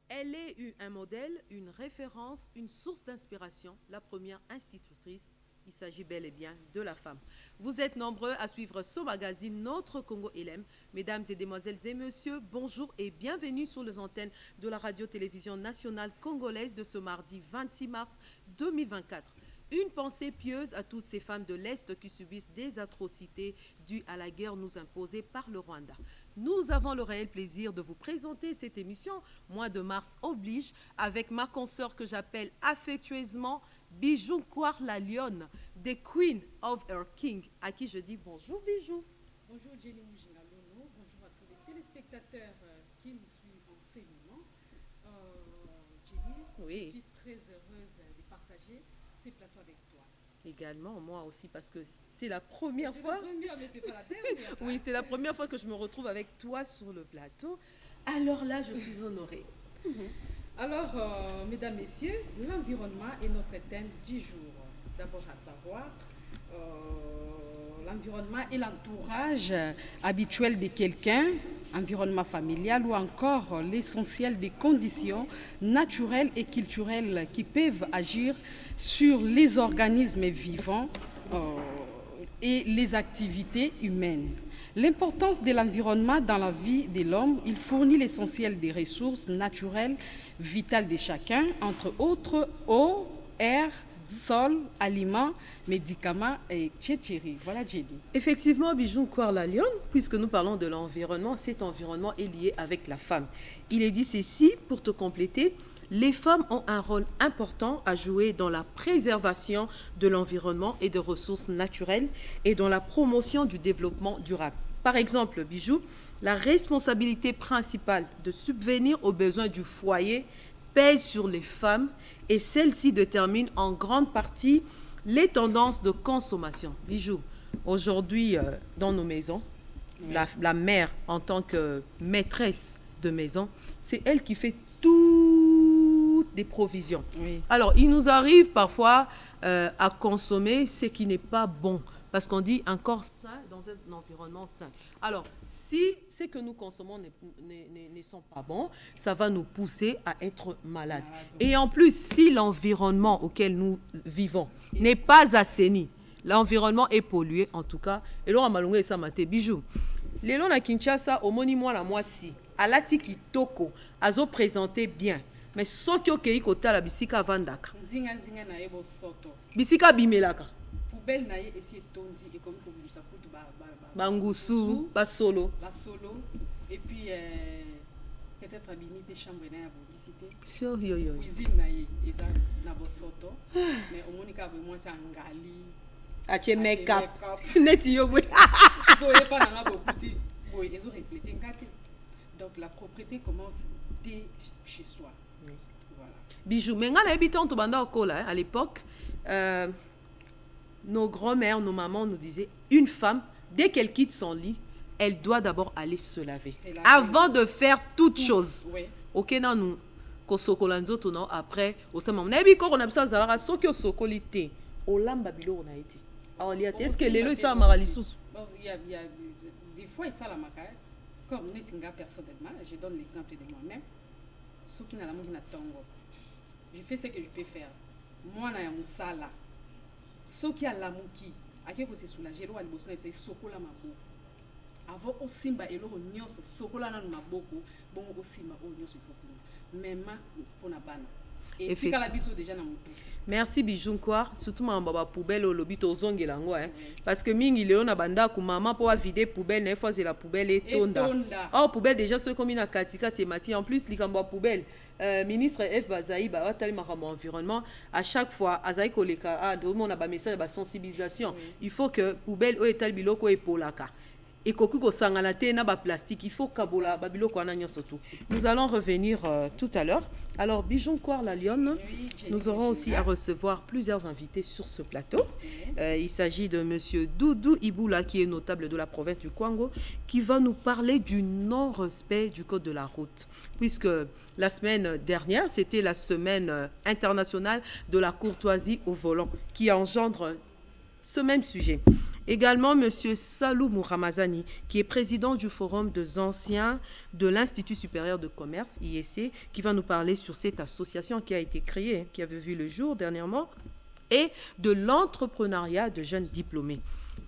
Elle est un modèle, une référence, une source d'inspiration, la première institutrice. Il s'agit bel et bien de la femme. Vous êtes nombreux à suivre ce magazine, Notre Congo LM. Mesdames et demoiselles et messieurs, bonjour et bienvenue sur les antennes de la radio-télévision nationale congolaise de ce mardi 26 mars 2024. Une pensée pieuse à toutes ces femmes de l'Est qui subissent des atrocités dues à la guerre nous imposée par le Rwanda. Nous avons le réel plaisir de vous présenter cette émission, mois de mars oblige, avec ma consoeur que j'appelle affectueusement Bijou Kwar la Lionne, the Queen of her King, à qui je dis bonjour Bijou. Bonjour Jenny Moujinalono, bonjour à tous les téléspectateurs qui nous suivent en ce moment. Jenny, Oui. Je suis très heureuse de partager ces plateaux avec toi. Également, moi aussi, parce que c'est la première fois. C'est la première, mais c'est pas la dernière. Oui, c'est la première fois que je me retrouve avec toi sur le plateau. Alors là, je suis honorée. Alors, mesdames, messieurs, l'environnement est notre thème du jour. D'abord à savoir, l'environnement et l'entourage habituel de quelqu'un, environnement familial ou encore l'essentiel des conditions naturelles et culturelles qui peuvent agir sur les organismes vivants et les activités humaines. L'importance de l'environnement dans la vie de l'homme, il fournit l'essentiel des ressources naturelles vitales de chacun, entre autres eau, air, sol, aliments, médicaments et tchétchéri. Voilà, Jenny. Effectivement, Bijou Kwar la Lionne, puisque nous parlons de l'environnement, cet environnement est lié avec la femme. Il est dit ceci, pour te compléter, les femmes ont un rôle important à jouer dans la préservation de l'environnement et des ressources naturelles et dans la promotion du développement durable. Par exemple, Bijou, la responsabilité principale de subvenir aux besoins du foyer pèse sur les femmes et celle-ci détermine en grande partie les tendances de consommation. Bijou, aujourd'hui, dans nos maisons, Oui. la mère, en tant que maîtresse de maison, c'est elle qui fait toutes les provisions. Oui. Alors, il nous arrive parfois à consommer ce qui n'est pas bon, parce qu'on dit un corps sain dans un environnement sain. Alors, si ce que nous consommons ne sont pas bons, ça va nous pousser à être malades. Et en plus, si l'environnement auquel nous vivons n'est pas assaini, l'environnement est pollué en tout cas, et là, on va ça maté bijou. Les longs à Kinshasa, au moniment la moitié, à l'ati kitoko, azo présenté bien. Mais ce qui est côté la bisika vandaka. Nzinga na yebo soto. Bisika bimelaka. Poubelle na ye esi tondi et comme vous ça coûte Bangusu, basolo. la solo et puis peut-être abimi des chambres na ya publicité. Sur yo yo. Cuisine na ye eza na bosoto mais au monika be moi c'est angali. Ache make-up. Make-up. Neti yo bwe. Boye pas na bokuti. Boye ezo refléter ngate. Donc la propriété commence dès chez soi. Oui. Voilà. Bijou. Mais on a habité en Tobanda au Kola, à l'époque. Nos grands-mères, nos mamans nous disaient, une femme, dès qu'elle quitte son lit, elle doit d'abord aller se laver. Avant de faire toute chose. Oui. Ok, non, nous, kosokolanzo tono après, au sein on a vu qu'on a besoin de savoir ce que sokolité. Au lambabilo on a été. Alors, est-ce que les lois sont maralisous? Il y a des fois, ça la macaille. Comme Netinga personnellement, je donne l'exemple de moi-même. Ceux qui n'ont pas de tongo, je fais ce que je peux faire. Moi, je suis sala. Ceux qui ont la mouki, à qui vous êtes soulagé, vous allez vous dire sokola mabo. Avant au simba et l'eau nyos sokola na maboko, bon au simba au nyos fosima. Même pour na bana. Et puis quand la biso déjà na moutou. Merci Bijou Kwar, surtout ma baba poubelle au lobby to zongela ngo hein, parce que mingi leo na banda ku maman pour vider poubelle, une fois c'est la poubelle et tonda. Oh poubelle déjà ceux comme na katika c'est mati en plus likambo poubelle. Ministre F Bazaï ba tellement environnement à chaque fois Azaï koleka a do mon ba message ba sensibilisation. Il faut que poubelle o etal biloko e polaka. Et kokuko sangana te na ba plastique, il faut kabola ba biloko na nyoso tout. Nous allons revenir tout à l'heure. Alors, Bijou Kwar la Lionne, nous aurons aussi à recevoir plusieurs invités sur ce plateau. Il s'agit de monsieur Doudou Iboula, qui est notable de la province du Kwango, qui va nous parler du non-respect du code de la route. Puisque la semaine dernière, c'était la semaine internationale de la courtoisie au volant, qui engendre ce même sujet. Également, M. Salou Mouramazani, qui est président du Forum des anciens de l'Institut supérieur de commerce, ISC, qui va nous parler sur cette association qui a été créée, qui avait vu le jour dernièrement, et de l'entrepreneuriat de jeunes diplômés.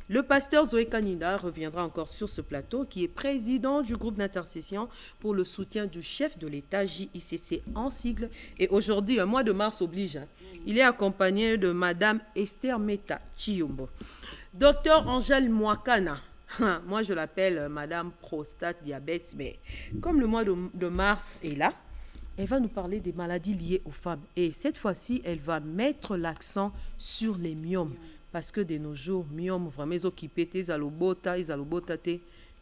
Le pasteur Zoé Kanida reviendra encore sur ce plateau, qui est président du groupe d'intercession pour le soutien du chef de l'État, JICC en sigle. Et aujourd'hui, un mois de mars oblige, hein, il est accompagné de Madame Esther Meta Chiyombo. Docteur Angèle Mouakana, moi je l'appelle Madame Prostate Diabète, mais comme le mois de mars est là, elle va nous parler des maladies liées aux femmes. Et cette fois-ci, elle va mettre l'accent sur les myomes. Parce que de nos jours, myome vraiment, ils occupent ils alobota,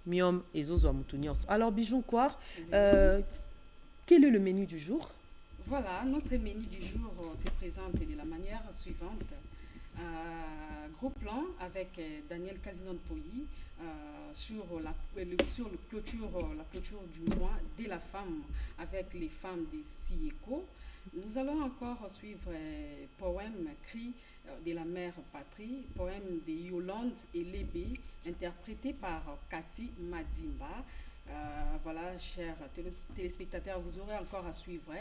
myome, ils osent Alors, Bijou Kouar, quel est le menu du jour? Voilà, notre menu du jour se présente de la manière suivante. Gros plan avec Daniel Kazinon-Poyi sur la clôture du mois de la femme avec les femmes des SIECO. Nous allons encore suivre poème Cri de la mère patrie, poème de Yolande et Lébé, interprété par Cathy Madimba. Voilà, chers téléspectateurs, vous aurez encore à suivre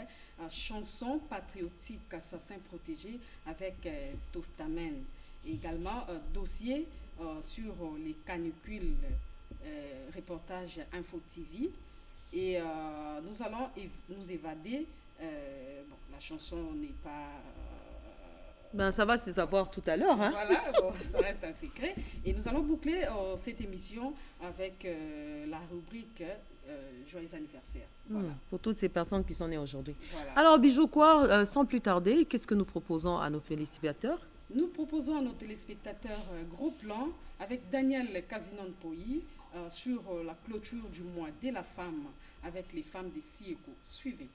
chanson patriotique Assassin protégé avec Tostamen. Et également dossier sur les canicules, reportage Info TV. Et nous allons nous évader. La chanson n'est pas... Ben, ça va se savoir tout à l'heure. Hein? Voilà, bon, ça reste un secret. Et nous allons boucler cette émission avec la rubrique Joyeux anniversaire. Voilà. Pour toutes ces personnes qui sont nées aujourd'hui. Voilà. Alors, Bijou, quoi, sans plus tarder, qu'est-ce que nous proposons à nos téléspectateurs? Nous proposons à nos téléspectateurs gros plan avec Daniel Kazinon-Poyi sur la clôture du mois de la femme avec les femmes des SIECO. Suivez.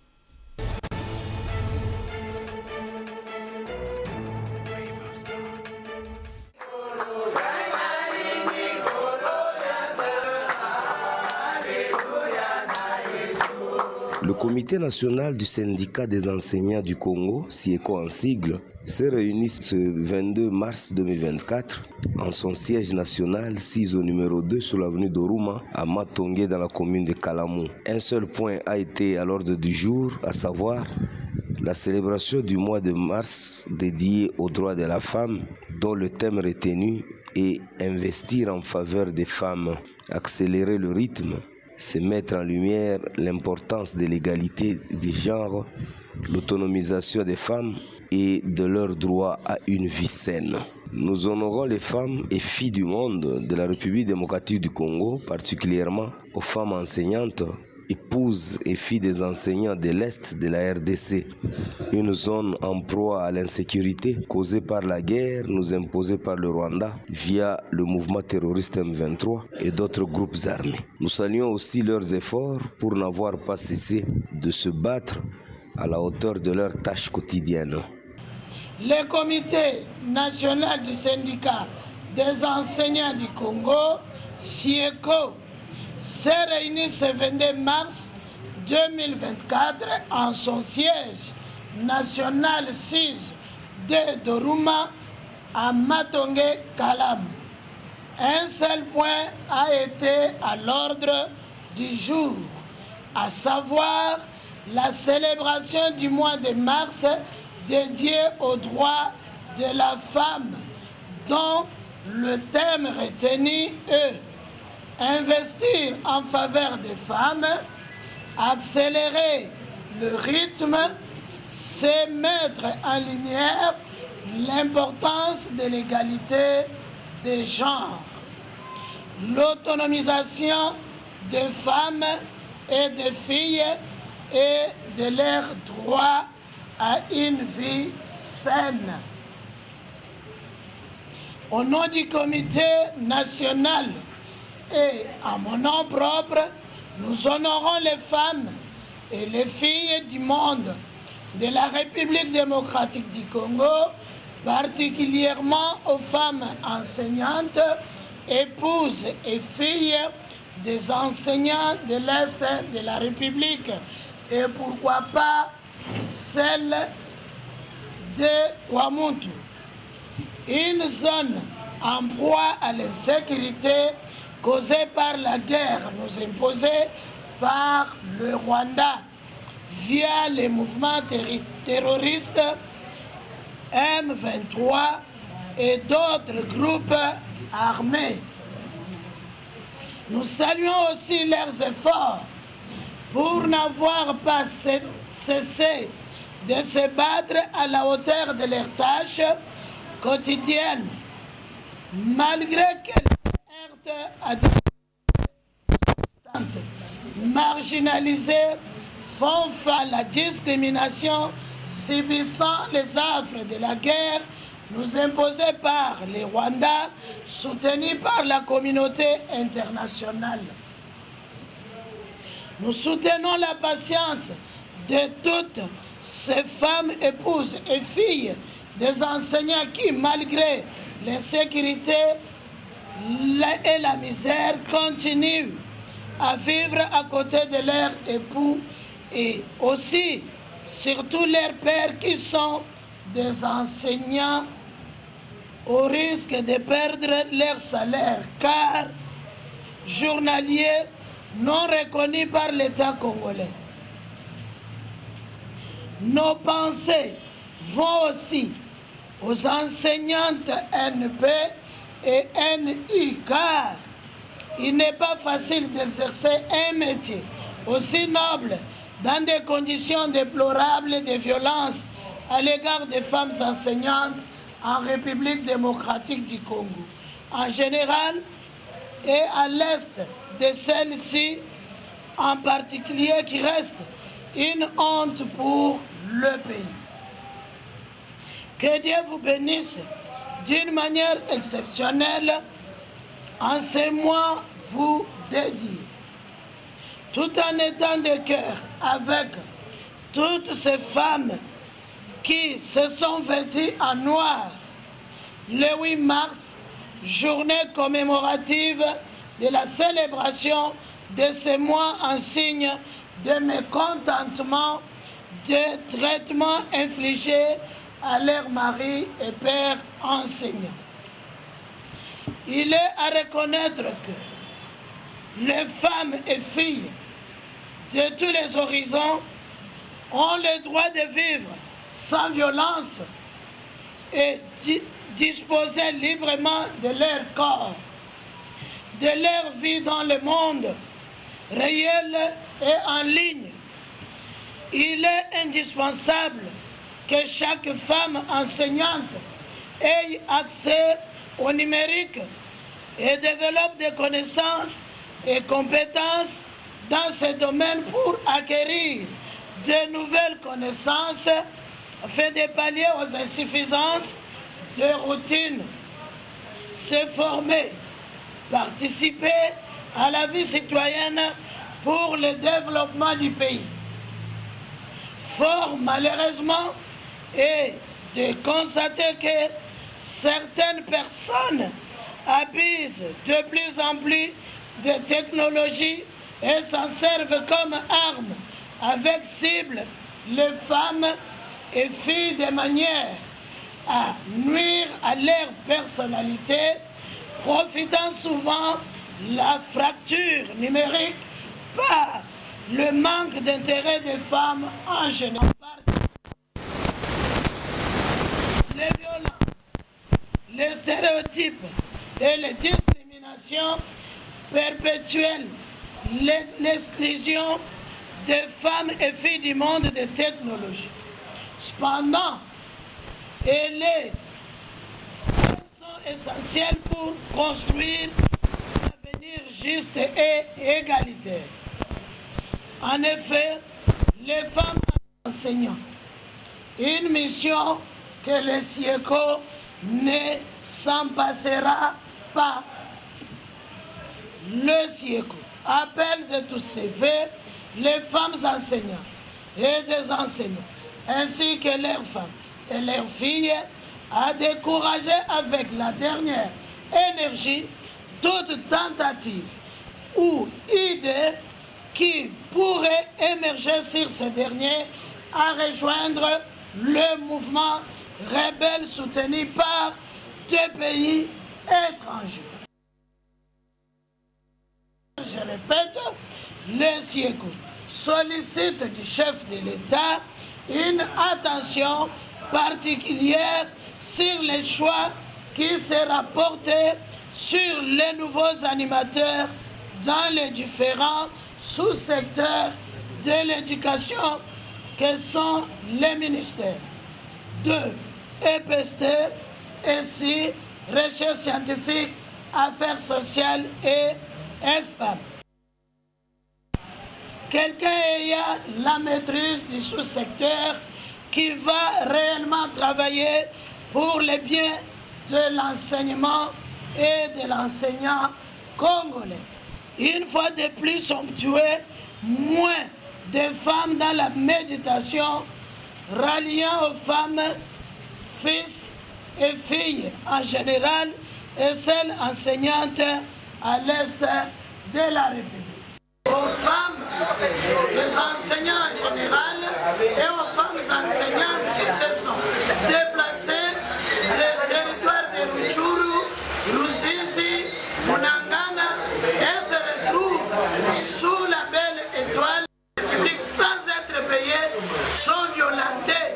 Le Comité national du syndicat des enseignants du Congo, SIECO en sigle, s'est réuni ce 22 mars 2024 en son siège national 6 au numéro 2 sur l'avenue d'Oruma à Matongé dans la commune de Kalamou. Un seul point a été à l'ordre du jour, à savoir la célébration du mois de mars dédié aux droits de la femme, dont le thème retenu est investir en faveur des femmes, accélérer le rythme, c'est mettre en lumière l'importance de l'égalité des genres, l'autonomisation des femmes et de leur droit à une vie saine. Nous honorons les femmes et filles du monde de la République démocratique du Congo, particulièrement aux femmes enseignantes, épouses et filles des enseignants de l'Est de la RDC, une zone en proie à l'insécurité causée par la guerre nous imposée par le Rwanda via le mouvement terroriste M23 et d'autres groupes armés. Nous saluons aussi leurs efforts pour n'avoir pas cessé de se battre à la hauteur de leurs tâches quotidiennes. Le comité national du syndicat des enseignants du Congo, SIECO, s'est réuni ce 22 mars 2024 en son siège national 6 de Doruma à Matongé, Kalam. Un seul point a été à l'ordre du jour, à savoir la célébration du mois de mars dédié aux droits de la femme, dont le thème retenu est investir en faveur des femmes, accélérer le rythme, c'est mettre en lumière l'importance de l'égalité des genres, l'autonomisation des femmes et des filles et de leur droit à une vie saine. Au nom du comité national et à mon nom propre, nous honorons les femmes et les filles du monde de la République démocratique du Congo, particulièrement aux femmes enseignantes, épouses et filles des enseignants de l'Est de la République et pourquoi pas celles de Kwamuntu. Une zone en proie à l'insécurité causée par la guerre nous imposée par le Rwanda via les mouvements terroristes M23 et d'autres groupes armés. Nous saluons aussi leurs efforts pour n'avoir pas cessé de se battre à la hauteur de leurs tâches quotidiennes, malgré qu'elles heurtent à des constantes, marginalisées, font face à la discrimination, subissant les affres de la guerre nous imposée par les Rwandais, soutenus par la communauté internationale. Nous soutenons la patience de toutes ces femmes, épouses et filles des enseignants qui, malgré l'insécurité et la misère, continuent à vivre à côté de leurs époux et aussi, surtout leurs pères qui sont des enseignants au risque de perdre leur salaire car journalier non reconnu par l'État congolais. Nos pensées vont aussi aux enseignantes NP et NI car il n'est pas facile d'exercer un métier aussi noble dans des conditions déplorables de violence à l'égard des femmes enseignantes en République démocratique du Congo en général et à l'est de celle-ci en particulier qui reste une honte pour le pays. Que Dieu vous bénisse d'une manière exceptionnelle en ces mois vous dédiés, tout en étant de cœur avec toutes ces femmes qui se sont vêtues en noir le 8 mars, journée commémorative de la célébration de ce mois en signe de mécontentement des traitements infligés à leurs maris et pères enseignants. Il est à reconnaître que les femmes et filles de tous les horizons ont le droit de vivre sans violence et disposer librement de leur corps, de leur vie dans le monde réel et en ligne. Il est indispensable que chaque femme enseignante ait accès au numérique et développe des connaissances et compétences dans ce domaine pour acquérir de nouvelles connaissances afin de pallier aux insuffisances de routine, se former, participer à la vie citoyenne pour le développement du pays. Fort malheureusement est de constater que certaines personnes abusent de plus en plus de technologies et s'en servent comme armes avec cible les femmes et filles de manière à nuire à leur personnalité, profitant souvent la fracture numérique par le manque d'intérêt des femmes en général. Les violences, les stéréotypes et les discriminations perpétuelles, l'exclusion des femmes et filles du monde des technologies. Cependant, elles sont essentielles pour construire un avenir juste et égalitaire. En effet, les femmes enseignantes, une mission que le SIECO ne s'en passera pas. Le SIECO appelle de tous ses vœux les femmes enseignantes et des enseignants, ainsi que leurs femmes et leurs filles, à décourager avec la dernière énergie toute tentative ou idée qui pourrait émerger sur ces derniers à rejoindre le mouvement rebelle soutenu par deux pays étrangers. Je répète, le SIECO sollicite du chef de l'État une attention particulière sur les choix qui sera porté sur les nouveaux animateurs dans les différents sous-secteurs de l'éducation que sont les ministères. 2. EPST, ESI, Recherche scientifique, Affaires sociales et FAM. Quelqu'un ayant la maîtrise du sous-secteur qui va réellement travailler pour le bien de l'enseignement et de l'enseignant congolais. Une fois de plus somptueux, moins de femmes dans la méditation, ralliant aux femmes, fils et filles en général et celles enseignantes à l'est de la République. Aux femmes, les enseignants en général et aux femmes enseignantes qui se sont déplacées des territoires de Rutshuru, Ruzizi, Munangana et se retrouvent sous la belle étoile publique sans être payées, sont violentées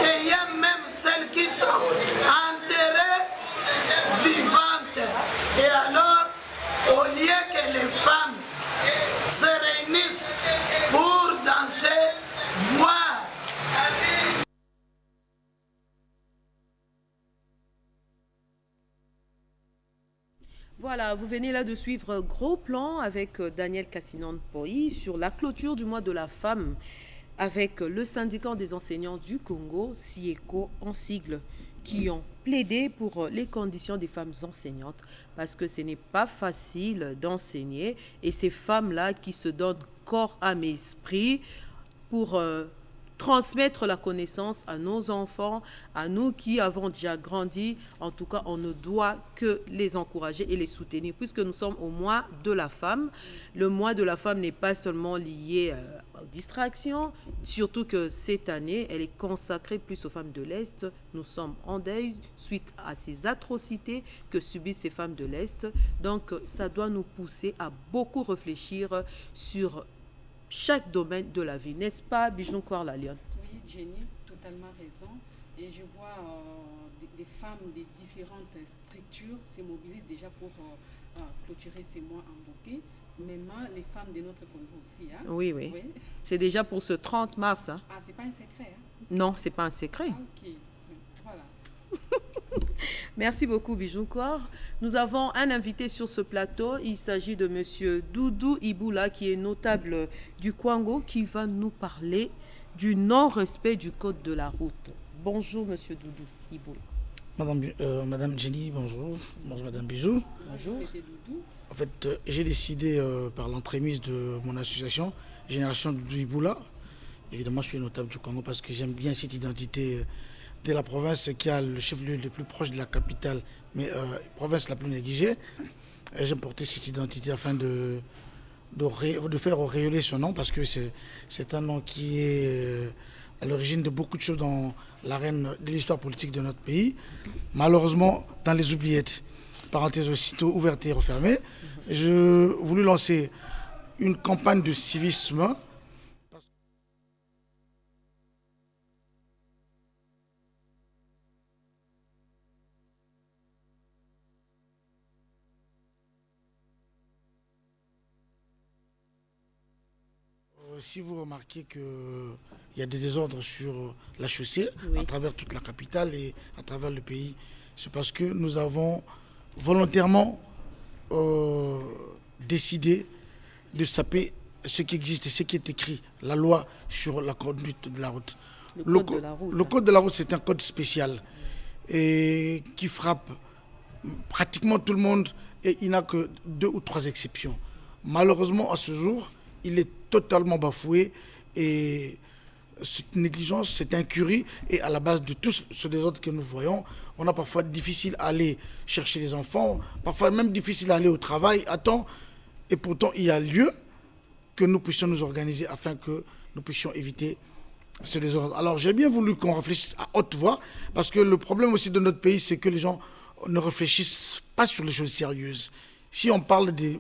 et il y a même celles qui sont enterrées vivantes. Et alors, au lieu que les femmes se réunissent pour danser, moi, Voilà, vous venez là de suivre Gros Plan avec Daniel Kassinane-Poi sur la clôture du mois de la femme avec le syndicat des enseignants du Congo, SIECO en sigle, qui ont plaidé pour les conditions des femmes enseignantes parce que ce n'est pas facile d'enseigner et ces femmes-là qui se donnent corps, âme et esprit pour transmettre la connaissance à nos enfants, à nous qui avons déjà grandi. En tout cas, on ne doit que les encourager et les soutenir puisque nous sommes au mois de la femme. Le mois de la femme n'est pas seulement lié aux distractions, surtout que cette année, elle est consacrée plus aux femmes de l'Est. Nous sommes en deuil suite à ces atrocités que subissent ces femmes de l'Est. Donc, ça doit nous pousser à beaucoup réfléchir sur chaque domaine de la vie, n'est-ce pas, Bijou Kouar-La Lyon? Oui, Jenny, totalement raison. Et je vois des femmes de différentes structures se mobilisent déjà pour clôturer ces mois en beauté. Même les femmes de notre Congo aussi. Hein? Oui, oui. C'est déjà pour ce 30 mars. Hein? Ah, c'est pas un secret. Hein? Non, c'est pas un secret. Ah, ok, voilà. Merci beaucoup, Bijou Kouar. Nous avons un invité sur ce plateau. Il s'agit de M. Doudou Iboula, qui est notable du Congo, qui va nous parler du non-respect du code de la route. Bonjour, M. Doudou Iboula. Madame Jenny, bonjour. Bonjour, Madame Bijou. Bonjour. En fait, j'ai décidé, par l'entremise de mon association, Génération Doudou Iboula, évidemment, je suis notable du Congo parce que j'aime bien cette identité de la province qui a le chef-lieu le plus proche de la capitale, mais province la plus négligée. J'ai porté cette identité afin de faire auréoler ce nom parce que c'est un nom qui est à l'origine de beaucoup de choses dans l'arène de l'histoire politique de notre pays. Malheureusement, dans les oubliettes, parenthèse aussitôt ouverte et refermée, je voulais lancer une campagne de civisme. Si vous remarquez qu'il y a des désordres sur la chaussée, à travers toute la capitale et à travers le pays, c'est parce que nous avons volontairement décidé de saper ce qui existe et ce qui est écrit, la loi sur la conduite de la route. Le code de la route, c'est un code spécial et qui frappe pratiquement tout le monde et il n'a que 2 ou 3 exceptions. Malheureusement, à ce jour, il est totalement bafoué et cette négligence, cette incurie est à la base de tout ce désordre que nous voyons. On a parfois difficile à aller chercher les enfants, parfois même difficile à aller au travail à temps et pourtant il y a lieu que nous puissions nous organiser afin que nous puissions éviter ce désordre. Alors j'ai bien voulu qu'on réfléchisse à haute voix parce que le problème aussi de notre pays c'est que les gens ne réfléchissent pas sur les choses sérieuses. Si on parle de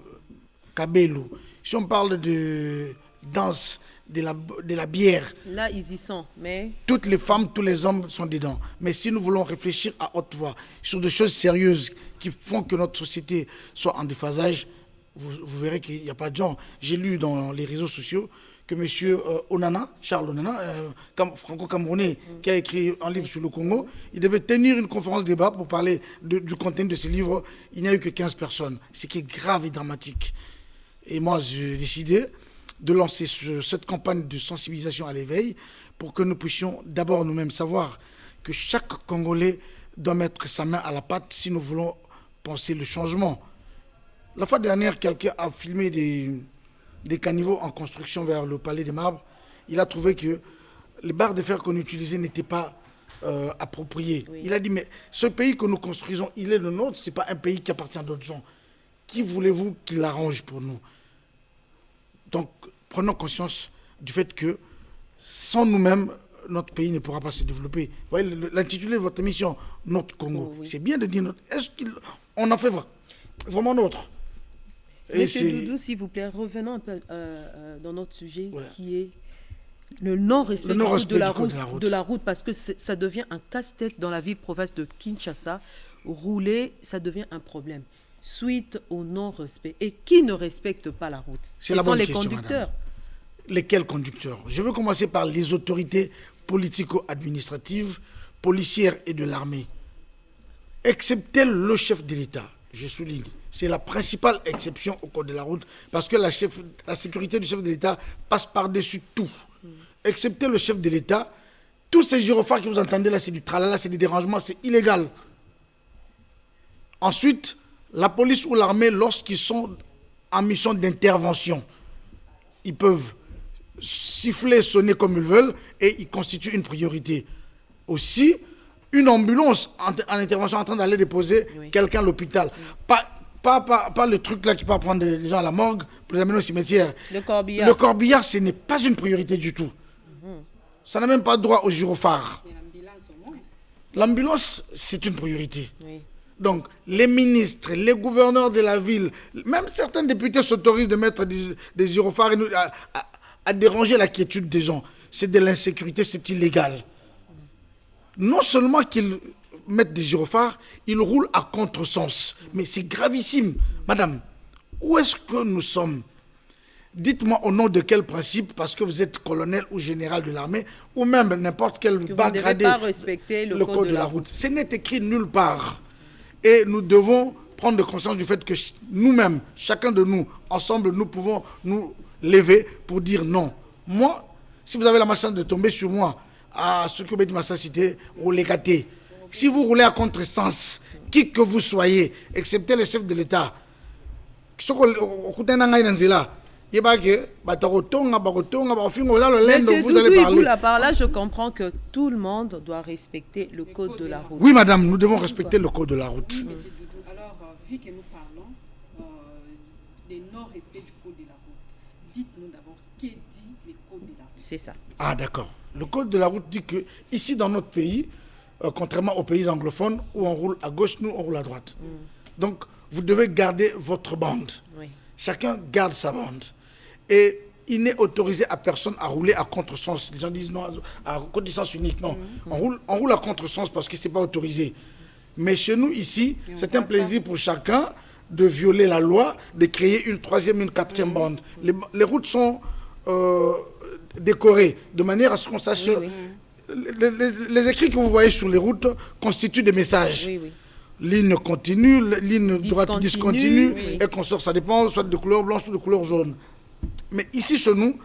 Kabelo, si on parle de danse, de la bière... Là, ils y sont, mais... Toutes les femmes, tous les hommes sont dedans. Mais si nous voulons réfléchir à haute voix sur des choses sérieuses qui font que notre société soit en déphasage, vous verrez qu'il n'y a pas de genre. J'ai lu dans les réseaux sociaux que M. Onana, Charles Onana, franco-camerounais, qui a écrit un livre sur le Congo, il devait tenir une conférence débat pour parler du contenu de ce livre. Il n'y a eu que 15 personnes, ce qui est grave et dramatique. Et moi, j'ai décidé de lancer cette campagne de sensibilisation à l'éveil pour que nous puissions d'abord nous-mêmes savoir que chaque Congolais doit mettre sa main à la pâte si nous voulons penser le changement. La fois dernière, quelqu'un a filmé des caniveaux en construction vers le Palais des Marbres. Il a trouvé que les barres de fer qu'on utilisait n'étaient pas appropriées. Oui. Il a dit, mais ce pays que nous construisons, il est le nôtre, ce n'est pas un pays qui appartient à d'autres gens. Qui voulez-vous qu'il l'arrange pour nous? Donc, prenons conscience du fait que sans nous-mêmes, notre pays ne pourra pas se développer. Vous voyez, l'intitulé de votre émission, Notre Congo, oui. C'est bien de dire notre... Est-ce qu'on en fait vraiment notre? Monsieur Doudou, s'il vous plaît, revenons un peu dans notre sujet, ouais, qui est le non-respect de la route, parce que ça devient un casse-tête dans la ville-province de Kinshasa. Rouler, ça devient un problème. Suite au non-respect. Et qui ne respecte pas la route? Ce sont les conducteurs. Madame. Lesquels conducteurs? Je veux commencer par les autorités politico-administratives, policières et de l'armée. Excepté le chef de l'État, je souligne. C'est la principale exception au code de la route, parce que la sécurité du chef de l'État passe par-dessus tout. Excepté le chef de l'État, tous ces gyrophares que vous entendez là, c'est du tralala, c'est des dérangements, c'est illégal. Ensuite, la police ou l'armée, lorsqu'ils sont en mission d'intervention, ils peuvent siffler, sonner comme ils veulent et ils constituent une priorité. Aussi, une ambulance en intervention en train d'aller déposer quelqu'un à l'hôpital. Pas le truc là qui peut prendre les gens à la morgue pour les amener au cimetière. Le corbillard. Le corbillard, ce n'est pas une priorité du tout. Ça n'a même pas droit au gyrophare. L'ambulance, c'est une priorité. Oui. Donc, les ministres, les gouverneurs de la ville, même certains députés s'autorisent de mettre des gyrophares à déranger la quiétude des gens. C'est de l'insécurité, c'est illégal. Non seulement qu'ils mettent des gyrophares, ils roulent à contresens. Mais c'est gravissime. Madame, où est-ce que nous sommes? Dites-moi au nom de quel principe, parce que vous êtes colonel ou général de l'armée, ou même n'importe quel bas gradé, pas respecter le code de la route. Ce n'est écrit nulle part. Et nous devons prendre conscience du fait que nous-mêmes, chacun de nous, ensemble, nous pouvons nous lever pour dire non. Moi, si vous avez la malchance de tomber sur moi, à ce que Bédi Massa cité, roulez gâté. Si vous roulez à contresens, qui que vous soyez, excepté le chef de l'État, Monsieur Doudou, par là, je comprends que tout le monde doit respecter le code de la route. Oui, madame, nous devons respecter le code de la route. Alors, vu que nous parlons des non-respect du code de la route, dites-nous d'abord, que dit le code de la route? C'est ça. Ah, d'accord. Le code de la route dit que, ici dans notre pays, contrairement aux pays anglophones, où on roule à gauche, nous, on roule à droite. Donc, vous devez garder votre bande. Oui. Chacun garde sa bande. Et il n'est autorisé à personne à rouler à contresens. Les gens disent non, à contresens unique. Non, on roule à contresens parce que ce n'est pas autorisé. Mais chez nous, ici, c'est un plaisir pour chacun de violer la loi, de créer une troisième, une quatrième bande. Les routes sont décorées de manière à ce qu'on sache... Les écrits que vous voyez sur les routes constituent des messages. Ligne continue, ligne droite discontinue, et qu'on sort, ça dépend soit de couleur blanche ou de couleur jaune. Mais ici, chez nous,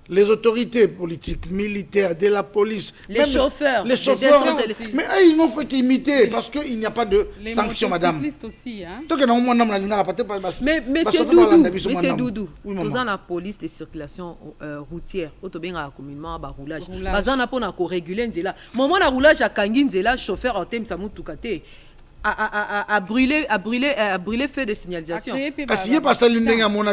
les autorités politiques, militaires, de la police... Les chauffeurs. Mais ils n'ont fait qu'imiter, parce qu'il n'y a pas de sanction, madame. Aussi, hein? Mais monsieur Doudou, nous avons la police de circulation routière, communément à roulage. Nous avons réguler nzela. Moment de roulage à Kangi nzela, chauffeur en thème Samoutoukate. À brûler feu de signalisation. Parce qu'il n'y a pas ça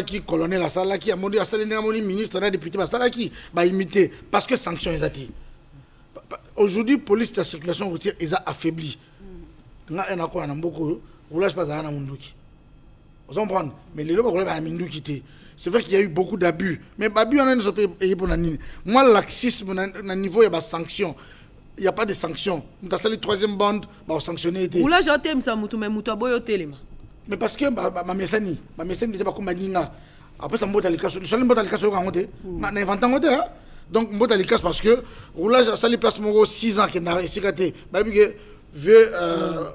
qui colonel à ça qui a ministre député à ça qui va imiter parce que sanctions ils ont. Aujourd'hui police de la circulation routière ils a affaibli. nga ena ko na mboko roulage pas à na munduki. Vous comprenez? Mais les lois ba minduki té. C'est vrai qu'il y a eu beaucoup d'abus, mais abus on a une pays pour nani. Moi laxisme na niveau il y a sanction. Il n'y a pas de sanctions. Nous avons la troisième bande, bah sanctionner. Oula j'attends ça mutu mais mutu aboyo telema. Mais parce que ma mesani était pas comme ninga. Après ça mbota likaso, le mbota likaso ka ngote. Na inventant ngote hein. Donc mbota likaso parce que roulage à sali place mongo 6 ans que na isikate. Ba bi que vieux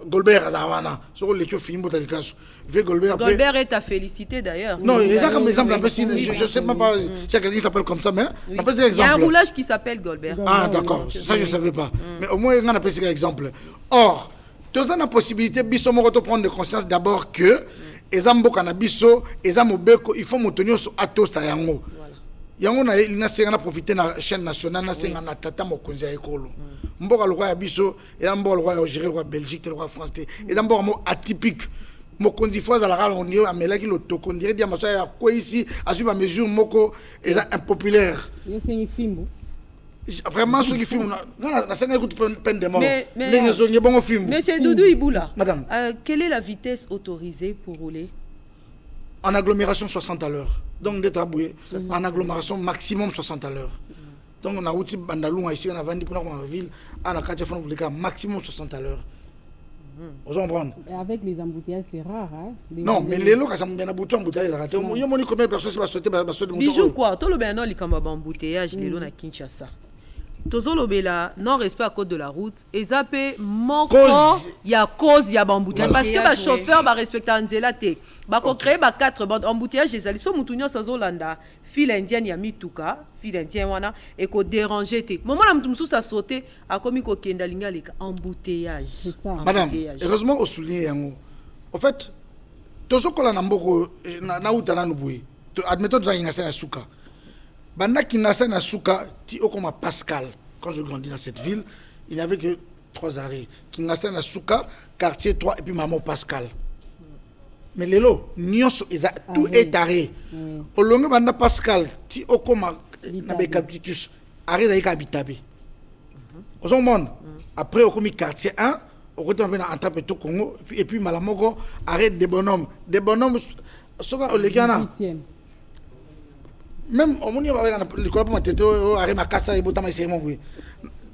Golbert Azavana. Sur l'équipe fini mbota likaso. Vieux Golbert. Golbert est à féliciter d'ailleurs. Non, il y a comme exemple je sais même pas si quelqu'un qui s'appelle comme ça mais on peut dire exemple. Il y a un roulage qui s'appelle Golbert. Ah d'accord, ça je savais pas. Mais au moins on a appelé ça exemple. Or tous la possibilité biso moko to prendre conscience d'abord que ezambo cannabis ezamobeko il faut maintenir sur ato sa yango. Yango na ina senga na profiter na chaîne nationale na senga na tata mokonzi ya ekolo. Mboka lokwa ya biso ezambo lokwa ya gérer lokwa Belgique lokwa France te. Ezambo mo atypique. Mokonzi fois à la rale on dirait amelaki le toko on dirait dia maso ya quoi ici a suivre mesure moko est impopulaire. Vraiment ceux qui filment na senga écoute peine de mort. Monsieur Doudou Iboula, madame, quelle est la vitesse autorisée pour rouler? En agglomération 60 à l'heure. Donc d'être aboué en agglomération maximum 60 à l'heure. Donc on a route Bandalou ici on a vendu pour la ville à la carte fond maximum 60 à l'heure. Vous comprenez? Avec les embouteillages c'est rare hein. Non mais les lots ça me bien bouton embouteillage arrêté. Il y a combien de personnes qui va sauter de bijou quoi? Tout le bien non les kamba embouteillage les lots na Kinshasa. Tozolobela non respect à code de la route ezapé moko ya cause ya embouteillage parce que ba chauffeur ba respecter nzela te ba ko créer ba 4 bandes embouteillage ezali so mutunyo sazolanda file indienne ya mituka file indienne wana et ko déranger te moment na mutu mususu a sauter a komi ko kenda linga leka embouteillage. Madame heureusement au souligner yango en fait tozokola na mboko na utana nubuyi admettons dans ingasa na suka banda kinasa na suka ti okoma Pascal. Quand je grandis dans cette ville il n'y avait que 3 arrêts kinasa na suka quartier 3 et puis maman Pascal. Mais lelo nyonso tout est arrêt au longue banda Pascal ti okoma na bekapitus arrêt za ikabitabe au monde après okomi quartier 1 au côté na entrape to Congo et puis malamoko arrêt des bonhommes soka olegana même au monde le corps pour tete arrêt makasa et botama c'est mon oui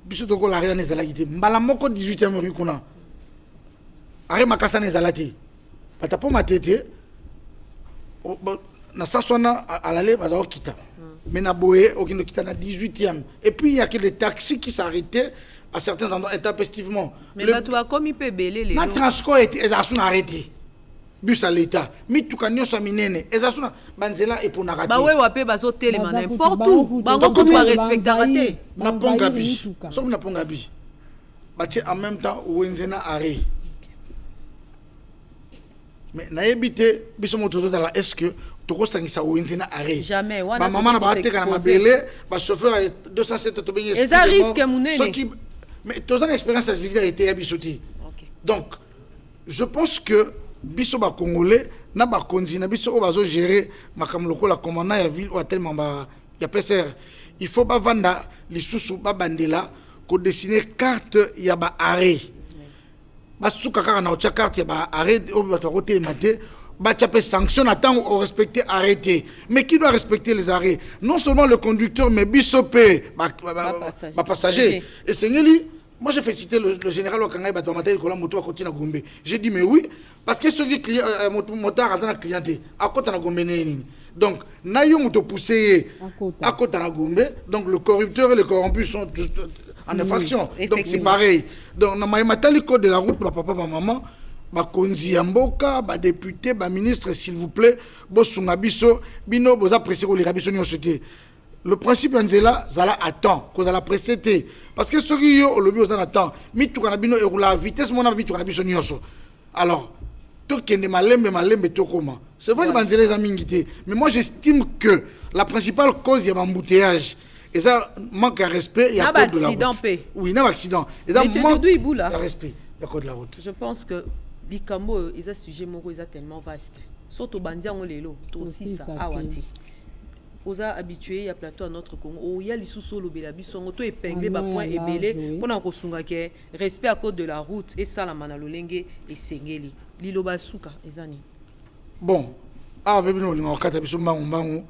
biso to ko l'arrêt na zalaki malamoko 18e rue kuna arrêt makasa na zalati patapo matete na saswana à l'aller baza okita mais na boye okino kita na 18e et puis il y a que les taxis qui s'arrêtaient à certains endroits intempestivement mais bato ba komi pe belé les na transport était asuna arrêté bus à l'état mituka nyosa minene ezasuna banzela et pour na rater ba we wape bazo telema n'importe où bango ko ba respecter raté na ponga bi so na ponga bi bache en même temps wenzena arrêt. Mais naébité biso motozo dans la est-ce que toko sangisa wenzena arrêt jamais wana maman na baté kana mabele ba chauffeur 207 to benye ça risque munene ce qui mais tous une expérience a été ya bisoti. Donc je pense que biso ba congolais na ba konzi na biso o bazo gérer makamlo ko la commandant ya ville ou tellement ba ya PCR il faut ba vanda les sous ba bandela ko dessiner carte ya ba arrêt. Basuka kaka na ocha carte ba arrêt au bato côté maté ba chapé sanction attend au respecter arrêté mais qui doit respecter les arrêts non seulement le conducteur mais bisopé ba passager et sengeli moi j'ai félicité le général Wakanga bato maté ko la moto continue à Gombe j'ai dit mais oui parce que ceux qui client motard azana clienté à côté na Gombe nini donc na yo moto pousser à côté na Gombe donc le corrupteur et le corrompu sont en infraction. Donc c'est pareil. Donc na matali code de la route papa maman ba konzi ya mboka ba député ba ministre s'il vous plaît bo sunga biso bino bo apprécier ko lira biso nyonso te. Le principe nzela zala attend ko zala précéder parce que ceux qui yo lobi ozana attend mituka na bino e roula vitesse mona mituka na biso nyonso. Alors to kende malembe to koma. C'est vrai que banzela za mingité mais moi j'estime que la principale cause ya embouteillage et ça manque de respect, il y a code de la route. Oui, il y a un accident. Et ça manque de respect, il y a code de la route. Je pense que les Cambo, ils ont sujet moro, ils ont tellement vaste. Surtout bandia on lelo, to aussi ça awati. oza habitué ya plateau à notre Congo o ya lisusu lobela bisongo to épingler ba point ebele pona ko sunga ke respect à code de la route et ça la manalolenge et sengeli liloba suka ezani bon ah bébé no linga kata biso mbangu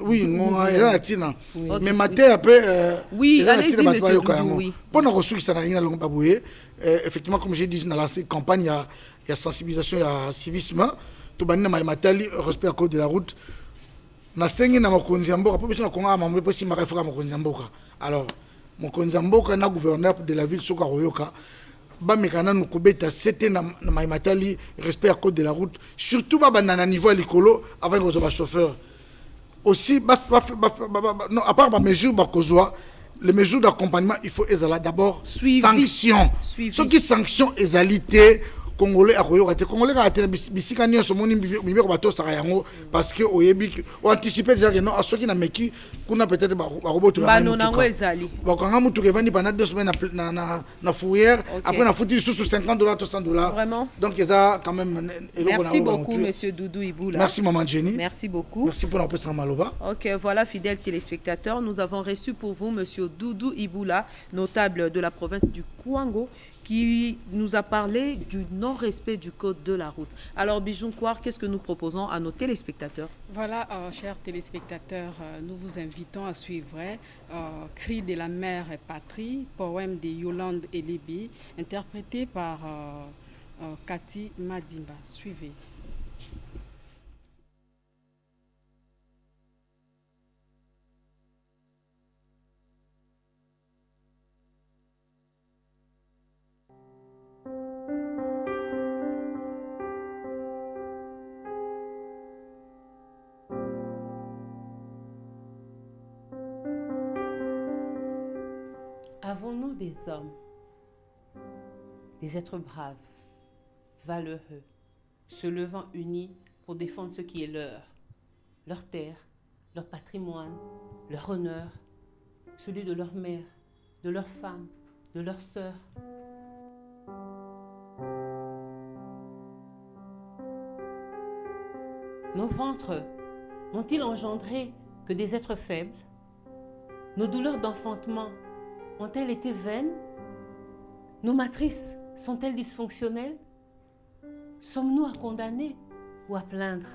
oui ngonga ela atina mais matin après oui allez-y monsieur oui pona ko sukisa na linga longa babuye effectivement comme j'ai dit dans la campagne il y a sensibilisation il y a civisme to banina matali respect à code de la route na sengi na makonzi ya mboka po biso na konga mamwe po simaka ifoka makonzi ya mboka alors mokonzi ya mboka na gouverneur de la ville soka royoka bamekana nous kobeta c'était na matali respect à code de la route surtout ba na niveau likolo avant que ba chauffeur aussi non à part ba mesure ba kozwa les mesures d'accompagnement il faut ezala d'abord sanction ce qui sanction ezalité Congolais à Royauté Congolais a été bisika nyonso moni mibeko bato saka yango parce que oyebi o anticiper déjà que non à ceux qui na meki kuna peut-être ba robot ba non nango ezali ba kanga mutu ke vandi pendant 2 semaines na fourrière après na foutu sous $50 $100 vraiment donc ça quand même merci beaucoup monsieur Doudou Iboula merci maman Jenny merci beaucoup merci pour l'empêcher maloba OK voilà fidèles téléspectateurs nous avons reçu pour vous monsieur Doudou Iboula notable de la province du Kwango qui nous a parlé du non-respect du code de la route. Alors, Bijou Kouar, qu'est-ce que nous proposons à nos téléspectateurs? Voilà, chers téléspectateurs, nous vous invitons à suivre Cri de la mer et patrie, poème de Yolande Elibi, interprété par Cathy Madimba. Suivez. Avons-nous des hommes, des êtres braves, valeureux, se levant unis pour défendre ce qui est leur terre, leur patrimoine, leur honneur, celui de leur mère, de leurs femmes, de leurs sœurs? Nos ventres n'ont-ils engendré que des êtres faibles? Nos douleurs d'enfantement ont-elles été vaines? Nos matrices sont-elles dysfonctionnelles? Sommes-nous à condamner ou à plaindre?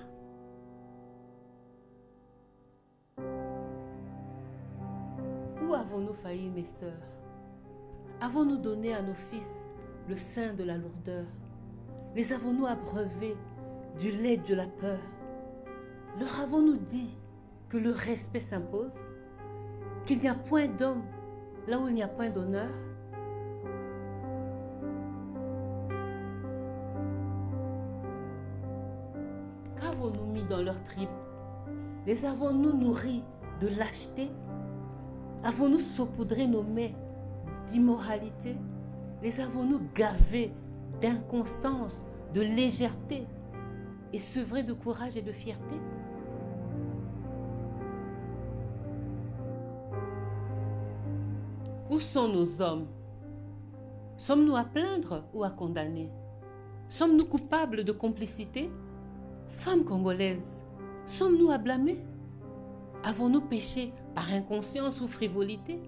Où avons-nous failli, mes sœurs? Avons-nous donné à nos fils le sein de la lourdeur? Les avons-nous abreuvés du lait de la peur? Leur avons-nous dit que le respect s'impose? Qu'il n'y a point d'homme là où il n'y a point d'honneur? Qu'avons-nous mis dans leurs tripes? Les avons-nous nourris de lâcheté? Avons-nous saupoudré nos mets d'immoralité? Les avons-nous gavés d'inconstance, de légèreté et sevrés de courage et de fierté? Où sont nos hommes? Sommes-nous à plaindre ou à condamner? Sommes-nous coupables de complicité? Femmes congolaises, sommes-nous à blâmer? Avons-nous péché par inconscience ou frivolité?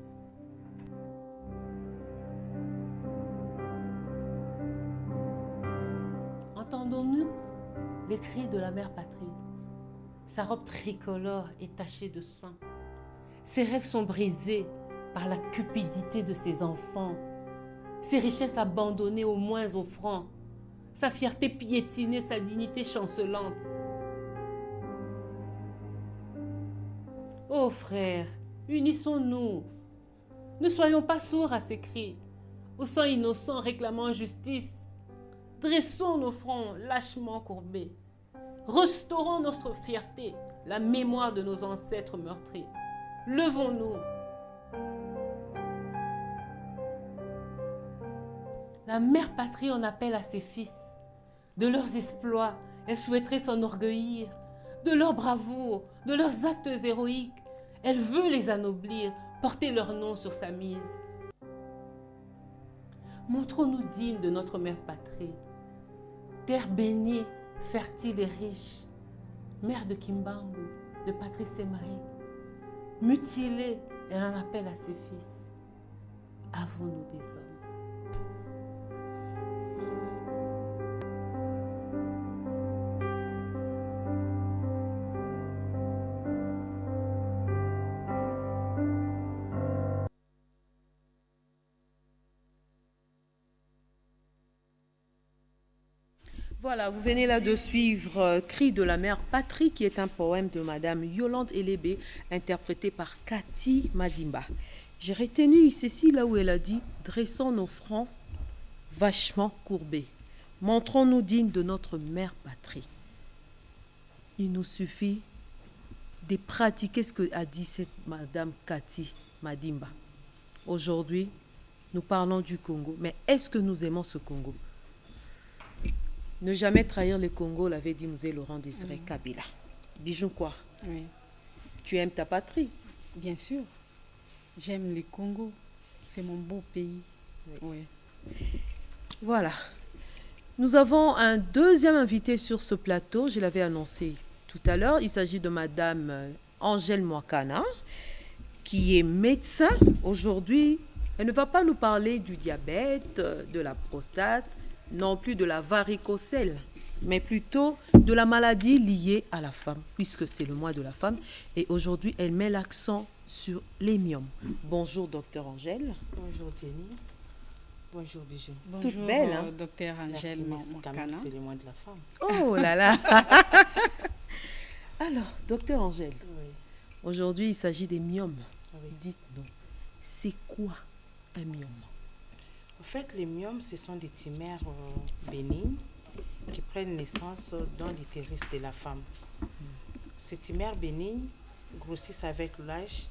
Entendons-nous les cris de la mère patrie? Sa robe tricolore est tachée de sang. Ses rêves sont brisés par la cupidité de ses enfants, ses richesses abandonnées aux moins offrants, sa fierté piétinée, sa dignité chancelante. Ô frères, unissons-nous, ne soyons pas sourds à ces cris, au sang innocent réclamant justice. Dressons nos fronts lâchement courbés, restaurons notre fierté, la mémoire de nos ancêtres meurtris. Levons-nous. La mère patrie en appelle à ses fils. De leurs exploits, elle souhaiterait s'enorgueillir. De leur bravoure, de leurs actes héroïques, elle veut les anoblir, porter leur nom sur sa mise. Montrons-nous dignes de notre mère patrie. Terre bénie, fertile et riche, mère de Kimbangu, de Patrice Emery. Mutilée, elle en appelle à ses fils. Avons-nous des hommes? Voilà, vous venez là de suivre Cri de la mère patrie, qui est un poème de Madame Yolande Elébé, interprété par Cathy Madimba. J'ai retenu ceci là où elle a dit « Dressons nos fronts vachement courbés, montrons-nous dignes de notre mère patrie. » Il nous suffit de pratiquer ce que a dit cette Madame Cathy Madimba. Aujourd'hui, nous parlons du Congo, mais est-ce que nous aimons ce Congo? Ne jamais trahir le Congo, l'avait dit Mzee Laurent Désiré Kabila. Bijou quoi? Oui. Tu aimes ta patrie? Bien sûr. J'aime le Congo. C'est mon beau pays. Oui. Voilà. Nous avons un deuxième invité sur ce plateau. Je l'avais annoncé tout à l'heure. Il s'agit de Madame Angèle Mwakana, qui est médecin. Aujourd'hui, elle ne va pas nous parler du diabète, de la prostate, non plus de la varicocèle, mais plutôt de la maladie liée à la femme, puisque c'est le mois de la femme. Et aujourd'hui, elle met l'accent sur les myomes. Bonjour, docteur Angèle. Bonjour, Jenny. Bonjour, Bijou. Bonjour, toute belle, hein? Docteur Angèle Mwakana. C'est le mois de la femme. Oh là là. Alors, docteur Angèle, Oui. aujourd'hui, il s'agit des myomes. Oui. Dites-nous, c'est quoi un myome? En fait, les myomes, ce sont des tumeurs bénignes qui prennent naissance dans l'utérus de la femme. Ces tumeurs bénignes grossissent avec l'âge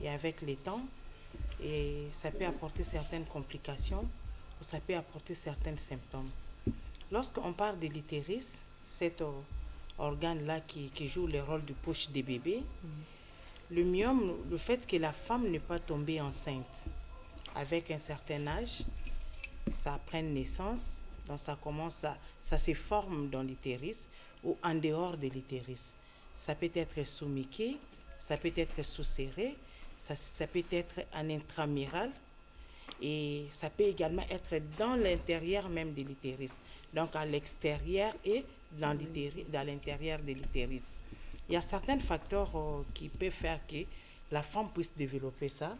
et avec le temps, et ça peut apporter certaines complications ou ça peut apporter certains symptômes. Lorsqu'on parle de l'utérus, cet organe-là qui joue le rôle de poche des bébés, le myome, le fait que la femme n'est pas tombée enceinte avec un certain âge, ça prend naissance, donc ça se forme dans l'utérus ou en dehors de l'utérus. Ça peut être sous-miqué, ça peut être sous-serré, ça peut être en intramural, et ça peut également être dans l'intérieur même de l'utérus, donc à l'extérieur et dans l'intérieur de l'utérus. Il y a certains facteurs qui peuvent faire que la femme puisse développer ça.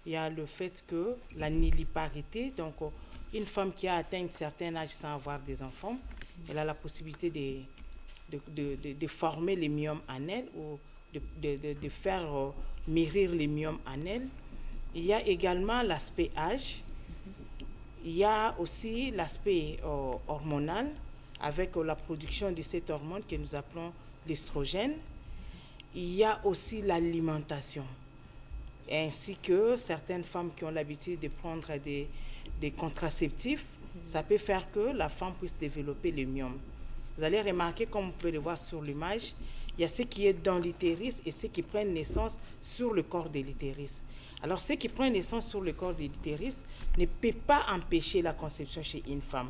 Il y a le fait que la nulliparité, donc une femme qui a atteint un certain âge sans avoir des enfants, elle a la possibilité de former les myomes en elle ou de faire mûrir les myomes en elle. Il y a également l'aspect âge. Il y a aussi l'aspect hormonal avec la production de cette hormone que nous appelons l'estrogène. Il y a aussi l'alimentation, ainsi que certaines femmes qui ont l'habitude de prendre des contraceptifs, ça peut faire que la femme puisse développer le myome. Vous allez remarquer, comme vous pouvez le voir sur l'image, il y a ce qui est dans l'utérus et ce qui prennent naissance sur le corps de l'utérus. Alors, ce qui prend naissance sur le corps de l'utérus ne peut pas empêcher la conception chez une femme.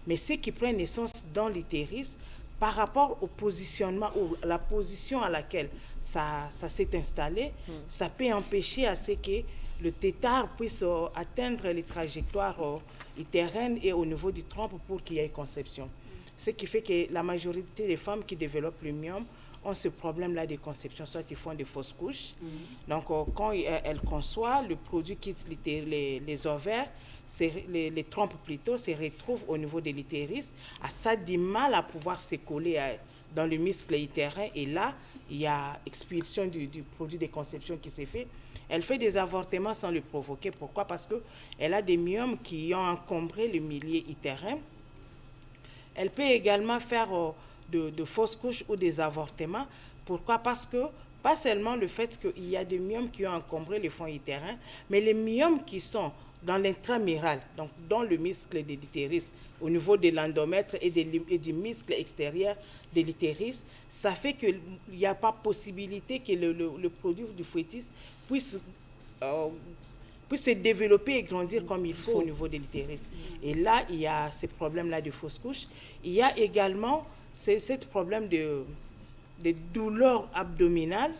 Mais ce qui prend naissance dans l'utérus, par rapport au positionnement ou la position à laquelle ça s'est installé, ça peut empêcher à ce que le tétard puisse atteindre les trajectoires utérines et au niveau du trompe pour qu'il y ait conception. Ce qui fait que la majorité des femmes qui développent le myome ont ce problème-là de conception, soit ils font des fausses couches. Donc, quand elles conçoivent, le produit quitte les ovaires, les trompes plutôt, se retrouvent au niveau de l'utérus. Ça a du mal à pouvoir se coller dans le muscle utérin. Et là, il y a expulsion du produit de conception qui s'est fait. Elle fait des avortements sans le provoquer. Pourquoi? Parce qu'elle a des myomes qui ont encombré le milieu utérin. Elle peut également faire de fausses couches ou des avortements. Pourquoi? Parce que pas seulement le fait qu'il y a des myomes qui ont encombré le fond utérin, mais les myomes qui sont dans l'intramural, donc dans le muscle de l'utérus, au niveau de l'endomètre et du muscle extérieur de l'utérus, ça fait qu'il n'y a pas possibilité que le produit du fœtus puisse se développer et grandir comme il faut au niveau de l'utérus. Et là, il y a ces problèmes-là de fausse couche. Il y a également ce problème des douleurs abdominales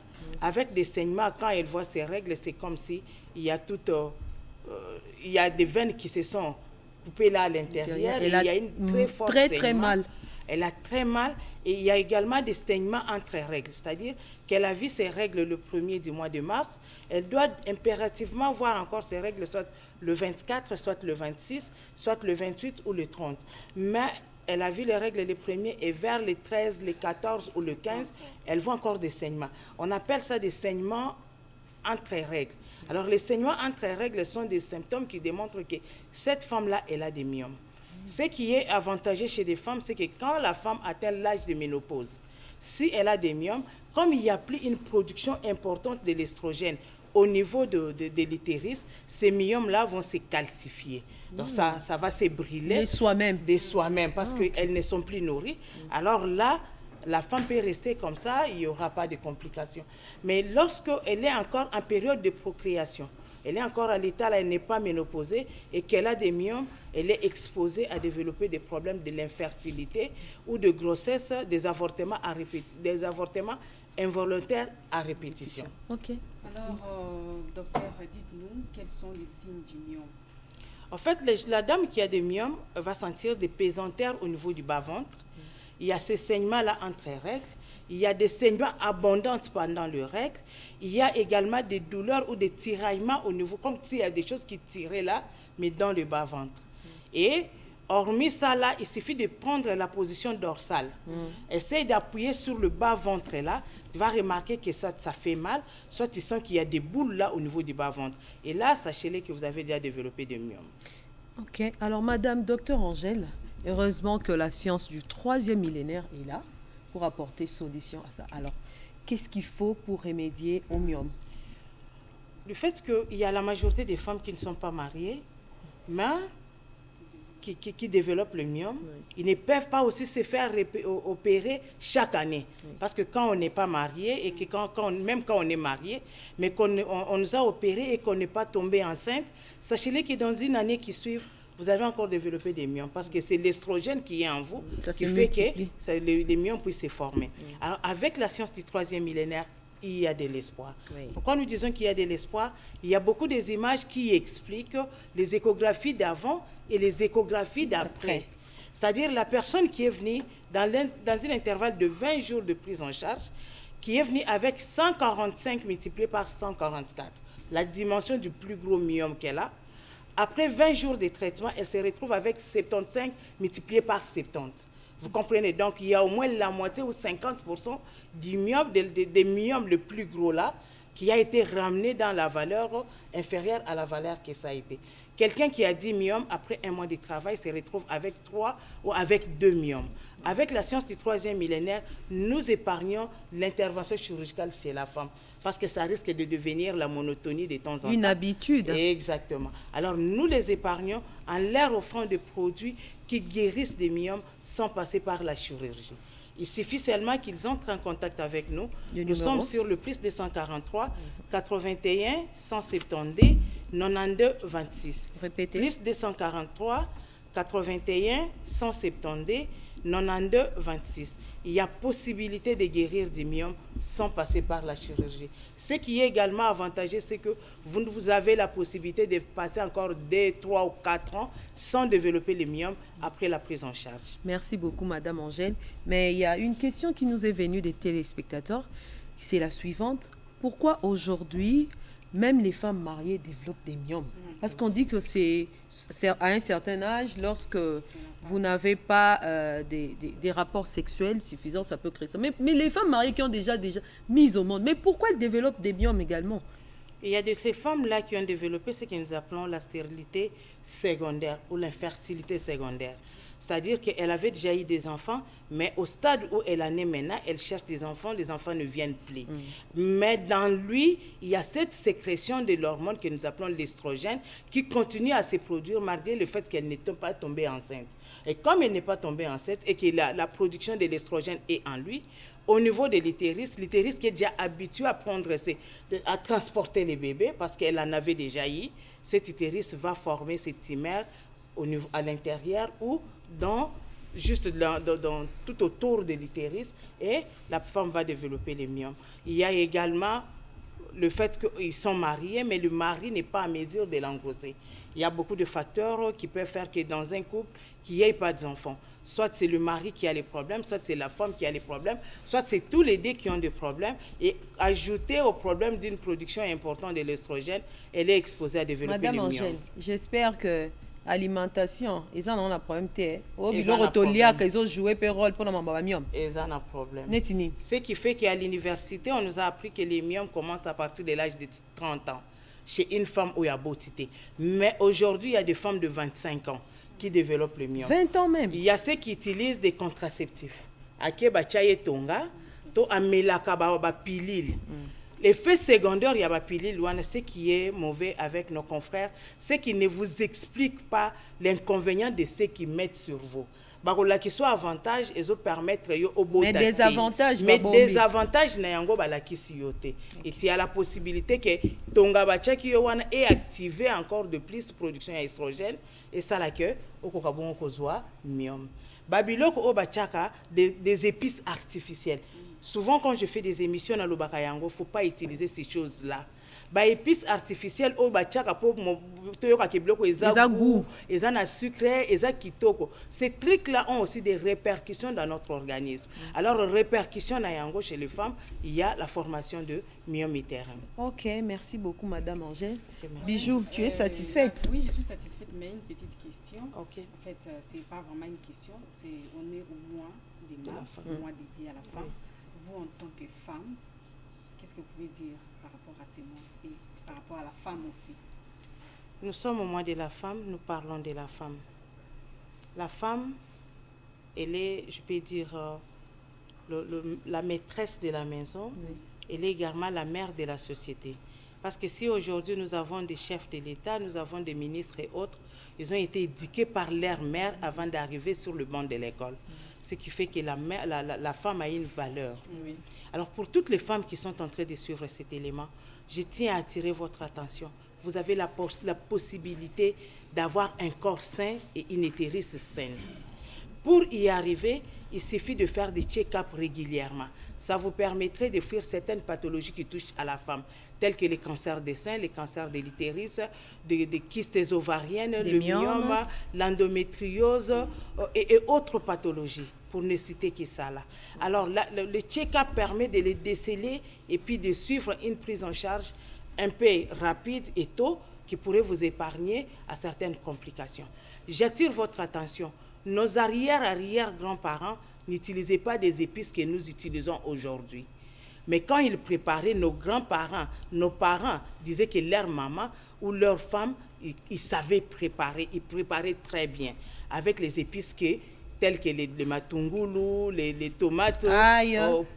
avec des saignements. Quand elle voit ses règles, c'est comme si il y a il y a des veines qui se sont coupées là à l'intérieur. Il y a une très forte saignement. Très mal. Elle a très mal. Et il y a également des saignements entre règles. C'est-à-dire qu'elle a vu ses règles le 1er du mois de mars. Elle doit impérativement voir encore ses règles soit le 24, soit le 26, soit le 28 ou le 30. Mais elle a vu les règles les premiers et vers les 13, les 14 ou le 15, elle voit encore des saignements. On appelle ça des saignements entre règles. Alors les saignements entre règles sont des symptômes qui démontrent que cette femme-là, elle a des myomes. Ce qui est avantageux chez des femmes, c'est que quand la femme atteint l'âge de ménopause, si elle a des myomes, comme il n'y a plus une production importante de l'estrogène au niveau de l'utérus, ces myomes-là vont se calcifier. Donc ça va se brûler. De soi-même, parce qu'elles ne sont plus nourries. Alors là, la femme peut rester comme ça, il n'y aura pas de complications. Mais lorsqu'elle est encore en période de procréation, elle est encore à l'état, elle n'est pas ménopausée et qu'elle a des myomes, elle est exposée à développer des problèmes de l'infertilité ou de grossesse, des avortements involontaires à répétition. Ok. Alors, docteur, dites-nous, quels sont les signes du myome? En fait, la dame qui a des myomes va sentir des pesanteurs au niveau du bas-ventre. Il y a ces saignements-là entre règles. Il y a des saignements abondants pendant le règle. Il y a également des douleurs ou des tiraillements au niveau, comme s'il y a des choses qui tiraient là, mais dans le bas-ventre. Et hormis ça là, il suffit de prendre la position dorsale. Essaye d'appuyer sur le bas-ventre là. Tu vas remarquer que ça fait mal. Soit tu sens qu'il y a des boules là au niveau du bas-ventre. Et là, sachez-le que vous avez déjà développé des myomes. Ok. Alors, Madame Docteur Angèle, heureusement que la science du 3e millénaire est là pour apporter solution à ça. Alors, qu'est-ce qu'il faut pour remédier au myome? Le fait qu'il y a la majorité des femmes qui ne sont pas mariées, mais qui développent le myome, ils ne peuvent pas aussi se faire opérer chaque année. Parce que quand on n'est pas marié, et que même quand on est marié, mais qu'on nous a opéré et qu'on n'est pas tombé enceinte, sachez-le que dans une année qui suit, vous avez encore développé des myomes, parce que c'est l'estrogène qui est en vous qui fait que les myomes puissent se former. Alors, avec la science du 3e millénaire, il y a de l'espoir. Pourquoi nous disons qu'il y a de l'espoir? Il y a beaucoup des images qui expliquent les échographies d'avant et les échographies d'après. C'est-à-dire la personne qui est venue dans un intervalle de 20 jours de prise en charge, qui est venue avec 145 multiplié par 144, la dimension du plus gros myome qu'elle a. Après 20 jours de traitement, elle se retrouve avec 75 multiplié par 70. Vous comprenez? Donc, il y a au moins la moitié ou 50% du myome, des myomes le plus gros là, qui a été ramené dans la valeur inférieure à la valeur que ça a été. Quelqu'un qui a 10 myomes, après un mois de travail, se retrouve avec 3 ou avec 2 myomes. Avec la science du 3e millénaire, nous épargnons l'intervention chirurgicale chez la femme, parce que ça risque de devenir la monotonie de temps en temps. Une habitude. Exactement. Alors, nous les épargnons en leur offrant des produits qui guérissent des myomes sans passer par la chirurgie. Il suffit seulement qu'ils entrent en contact avec nous. Nous sommes sur le plus 243 81 170 92 26. Répétez. Plus 243 81 170 92 26. Il y a possibilité de guérir du myome sans passer par la chirurgie. Ce qui est également avantageux, c'est que vous avez la possibilité de passer encore 2, 3 ou 4 ans sans développer le myome après la prise en charge. Merci beaucoup, Madame Angèle. Mais il y a une question qui nous est venue des téléspectateurs. C'est la suivante. Pourquoi aujourd'hui, même les femmes mariées développent des myomes? Parce qu'on dit que c'est à un certain âge, lorsque vous n'avez pas des rapports sexuels suffisants, ça peut créer ça. Mais les femmes mariées qui ont déjà mis au monde, mais pourquoi elles développent des myomes également? Il y a de ces femmes-là qui ont développé ce que nous appelons la stérilité secondaire ou l'infertilité secondaire. C'est-à-dire qu'elle avait déjà eu des enfants, mais au stade où elle en est maintenant, elle cherche des enfants, les enfants ne viennent plus. Mais dans lui, il y a cette sécrétion de l'hormone que nous appelons l'estrogène qui continue à se produire malgré le fait qu'elle n'est pas tombée enceinte. Et comme elle n'est pas tombée enceinte et que la production de l'estrogène est en lui, au niveau de l'utérus qui est déjà habitué à transporter les bébés parce qu'elle en avait déjà eu, cet utérus va former ses timères à l'intérieur ou dans juste tout autour de l'utérus, et la femme va développer les myomes. Il y a également le fait qu'ils sont mariés, mais le mari n'est pas à mesure de l'engrosser. Il y a beaucoup de facteurs qui peuvent faire que dans un couple, qu'il n'y ait pas d'enfants. Soit c'est le mari qui a les problèmes, soit c'est la femme qui a les problèmes, soit c'est tous les deux qui ont des problèmes. Et ajouter au problème d'une production importante de l'estrogène, elle est exposée à développer les myomes. Madame Angèle, j'espère que l'alimentation, ils en ont un problème. Ils ont joué un rôle pour les myomes. Ils ont un problème. Netini. Ce qui fait qu'à l'université, on nous a appris que les myomes commencent à partir de l'âge de 30 ans, chez une femme où il y a beauté. Mais aujourd'hui, il y a des femmes de 25 ans qui développent le myome. 20 ans même. Il y a ceux qui utilisent des contraceptifs. Akeba chaye tonga, to amelaka ba pilule. L'effet secondaire, il y a la pilule, ce qui est mauvais avec nos confrères, c'est qu'ils ne vous expliquent pas l'inconvénient de ce qu'ils mettent sur vous. Barola qui soit avantage, ils ont permettre au beau. Mais des avantages, mais des avantages na yango balaki siyote. Et il y a la possibilité que tonga bacha qui est activé encore de plus production d'estrogène et ça là que au kokabon kozwa myome. Babiloko o bachaka des épices artificielles. Souvent quand je fais des émissions dans le Bakayango, faut pas utiliser ces choses là. Ba épices artificielles au bachaka pour toyoka kebloko ezagout, ezana sucré, ezakitoko. Ces trucs là ont aussi des répercussions dans notre organisme. Alors répercussions na yango chez les femmes, il y a la formation de myome utérin. OK, merci beaucoup madame Angèle. Bijou, tu es satisfaite? Oui, je suis satisfaite, mais une petite question. OK. En fait, c'est pas vraiment une question, c'est on est au mois des mœurs, au mois dédié à la femme. Vous en tant que femme, qu'est-ce que vous pouvez dire par rapport à ces mois et par rapport à la femme aussi? Nous sommes au mois de la femme, nous parlons de la femme. La femme, elle est, je peux dire, la maîtresse de la maison, elle est également la mère de la société. Parce que si aujourd'hui nous avons des chefs de l'État, nous avons des ministres et autres, ils ont été éduqués par leur mère avant d'arriver sur le banc de l'école. Ce qui fait que la femme a une valeur. Oui. Alors pour toutes les femmes qui sont en train de suivre cet élément, je tiens à attirer votre attention. Vous avez la possibilité d'avoir un corps sain et une utérus saine. Pour y arriver, il suffit de faire des check-up régulièrement. Ça vous permettrait de fuir certaines pathologies qui touchent à la femme, telles que les cancers des seins, les cancers de l'utérus, des kystes ovariennes, le myome, l'endométriose et autres pathologies, pour ne citer que ça là. Alors, le check-up permet de les déceler et puis de suivre une prise en charge un peu rapide et tôt qui pourrait vous épargner à certaines complications. J'attire votre attention. Nos arrière-grands-parents n'utilisaient pas des épices que nous utilisons aujourd'hui. Mais quand ils préparaient, nos grands-parents, nos parents disaient que leur maman ou leur femme, ils savaient préparer, ils préparaient très bien avec les épices telles que les matungulu, les tomates,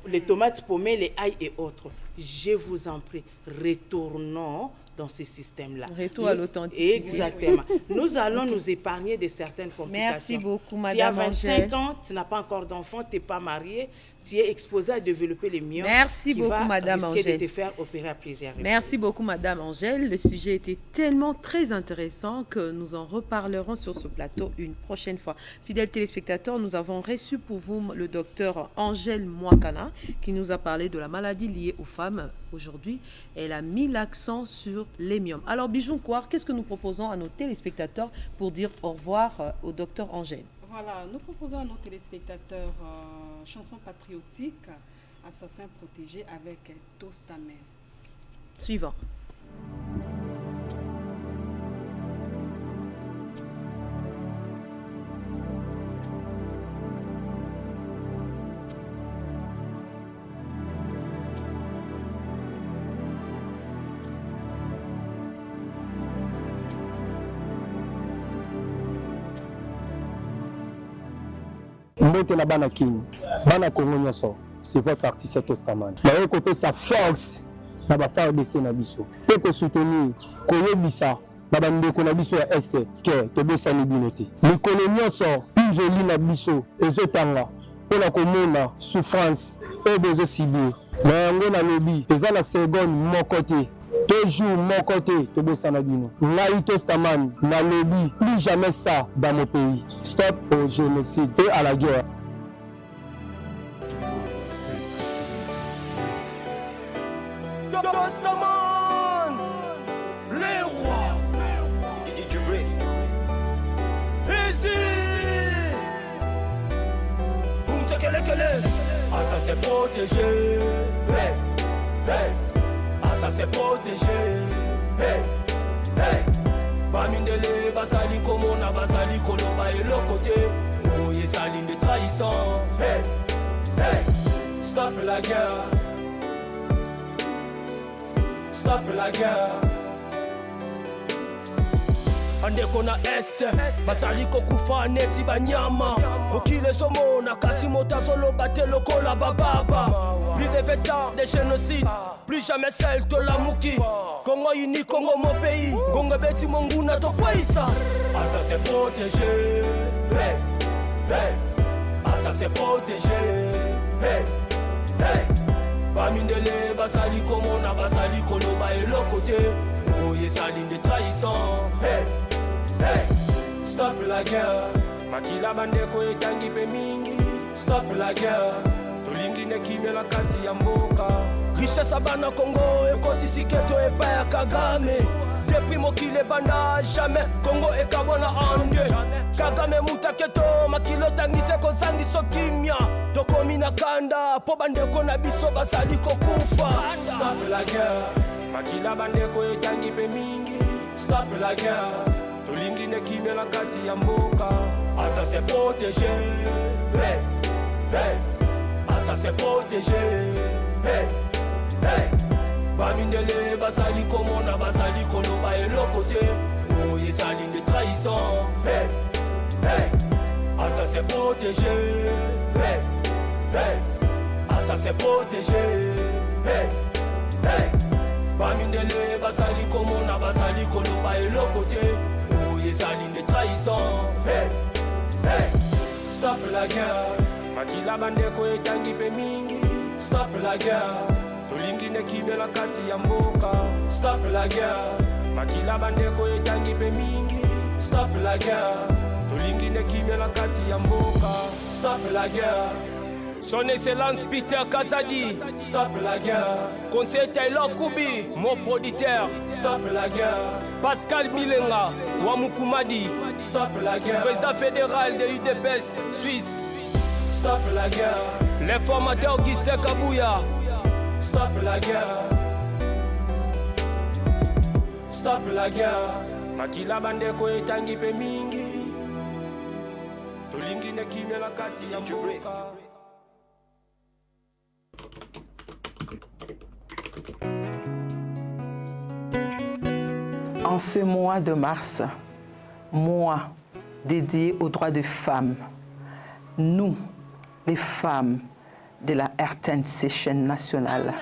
les tomates paumées, les ail et autres. Je vous en prie, retournons dans ce système-là. Retour à l'authenticité. Exactement. Nous allons nous épargner de certaines complications. Merci beaucoup, madame Angèle. Tu as 25 ans, tu n'as pas encore d'enfant, tu n'es pas marié, tu es exposé à développer les myomes. Merci beaucoup, madame Angèle. Qui va risquer de te faire opérer à plusieurs reprises. Merci beaucoup, madame Angèle. Le sujet était tellement très intéressant que nous en reparlerons sur ce plateau une prochaine fois. Fidèles téléspectateurs, nous avons reçu pour vous le docteur Angèle Mwakana qui nous a parlé de la maladie liée aux femmes. Aujourd'hui, elle a mis l'accent sur les myomes. Alors, Bijou Nkwar, qu'est-ce que nous proposons à nos téléspectateurs pour dire au revoir au docteur Angèle? Voilà, nous proposons à nos téléspectateurs chanson patriotique, Assassin protégé avec Tostamer. Suivant. Mbote na bana King, bana Congo nyoso, c'est votre artiste Tostaman. Na côté sa force na ba faire baisser na biso. Te ko soutenir, ko yebisa na ba ndeko na biso ya este ke to besa ni binoti. Mikolo nyoso, injoli na biso ezotanga. Pona komona souffrance et bezo subir. Na yango na lobi, eza na seconde mon côté. To 2 jours mon côté tobosana bino ngai Tostaman na lobby plus jamais ça dans mon pays. Stop au génocide et à la guerre. Tostaman, les rois. Ici, ah ça c'est protégé. Hey, hey. Ah ça c'est protégé. Hey, hey. Bamindele basali komona basali koloba et le côté. Oh yes saline de trahison. Hey, hey. Stop la guerre. Stop la guerre. Ande kona este basali kokufa neti banyama okile somona kasi mota solo bate lokola bababa plus de 20 ans de génocide plus jamais celle de la Muki Congo uni Congo mon pays Congo beti monguna to kwaisa ah ça c'est protégé hey hey ah ça c'est protégé hey hey bamindele basali komona basali koloba et le côté oh yes saline de trahison hey hey stop la guerre makila bandeko etangi pe mingi stop la guerre tolingi ne kimela kati ya mboka richesse abana Congo ekotisi keto epa ya Kagame depuis mokile banda jamais Congo ekabona ande Kagame mutaketo makilo tangise kozangiso kimia tokomi na kanda po bandeko na biso basali kokufa stop la guerre makila bandeko etangi pe mingi stop la guerre tolingi ne kimela kati ya mboka ah ça c'est protégé hey hey ah ça c'est protégé hey hey bamindele basali komona basali koloba et le côté oh yes saline de trahison hey hey ah ça c'est protégé hey hey ah ça c'est protégé hey hey bamindele basali komona basali koloba et le côté oh yes saline de trahison hey hey stop la guerre makila bandeko etangi pe mingi stop la guerre tolingi ne kimela kati ya mboka stop la guerre makila bandeko etangi pe mingi stop la guerre tolingi ne kimela kati ya mboka stop la guerre. Son Excellence Peter Kazadi, stop la guerre. Conseil Taylor Koubi, mon producteur, stop la guerre. Pascal Milenga, Wamukumadi, stop la guerre. Président fédéral de UDPS, Suisse, stop la guerre. L'informateur Gisèle Kabouya, stop la guerre. Stop la guerre. Makila bandeko etangi pe mingi. Tolingi ne kimela kati ya mboka. En ce mois de mars, mois dédié aux droits des femmes, nous, les femmes de la RTNC chaîne nationale,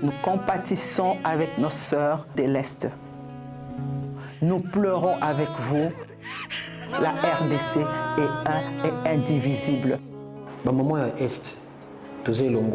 nous compatissons avec nos sœurs de l'Est. Nous pleurons avec vous. La RDC est un et indivisible. Maman Est, tous les longs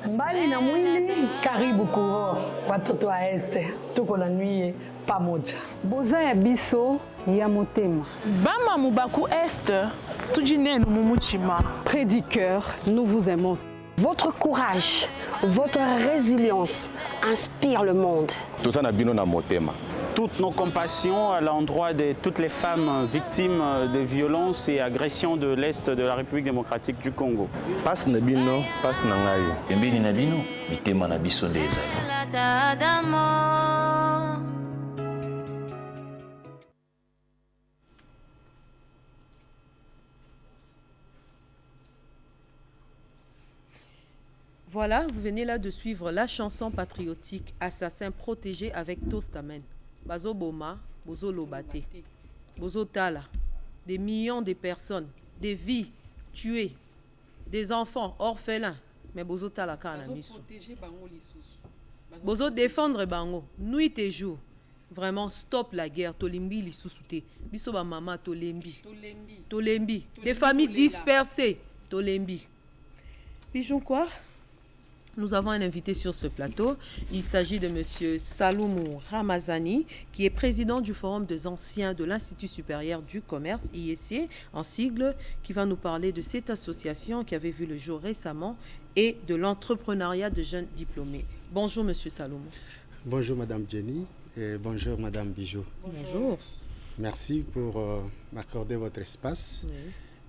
mbali na mwili karibu kuoa watoto wa Este tuko na nuit pamoja boza ya biso ya motema bama mubaku Este tujinenu mumuchima près du cœur nous vous aimons. Votre courage, votre résilience inspire le monde. Tout ça na bino na motema. Toutes nos compassions à l'endroit de toutes les femmes victimes de violences et agressions de l'Est de la République démocratique du Congo. Passe na bino, passe na ngai. Embeni na bino, mitema na biso ndeza. Voilà, vous venez là de suivre la chanson patriotique Assassin protégé avec Tostaman. Bazo Boma, Bozo Lobate, Bozo Tala, des millions de personnes, des vies tuées, des enfants orphelins, mais Bozo Tala Kana Misu. Bozo défendre Bango, nuit et jour. Vraiment, stop la guerre, Tolimbi li sousouté. Biso ba mama Tolembi. Tolembi. Des familles dispersées, Tolembi. Pigeon quoi? Nous avons un invité sur ce plateau. Il s'agit de M. Saloumou Ramazani, qui est président du Forum des anciens de l'Institut supérieur du commerce, IEC, en sigle, qui va nous parler de cette association qui avait vu le jour récemment et de l'entrepreneuriat de jeunes diplômés. Bonjour M. Saloumou. Bonjour Mme Jenny et bonjour Mme Bijou. Bonjour. Merci pour m'accorder votre espace. Oui.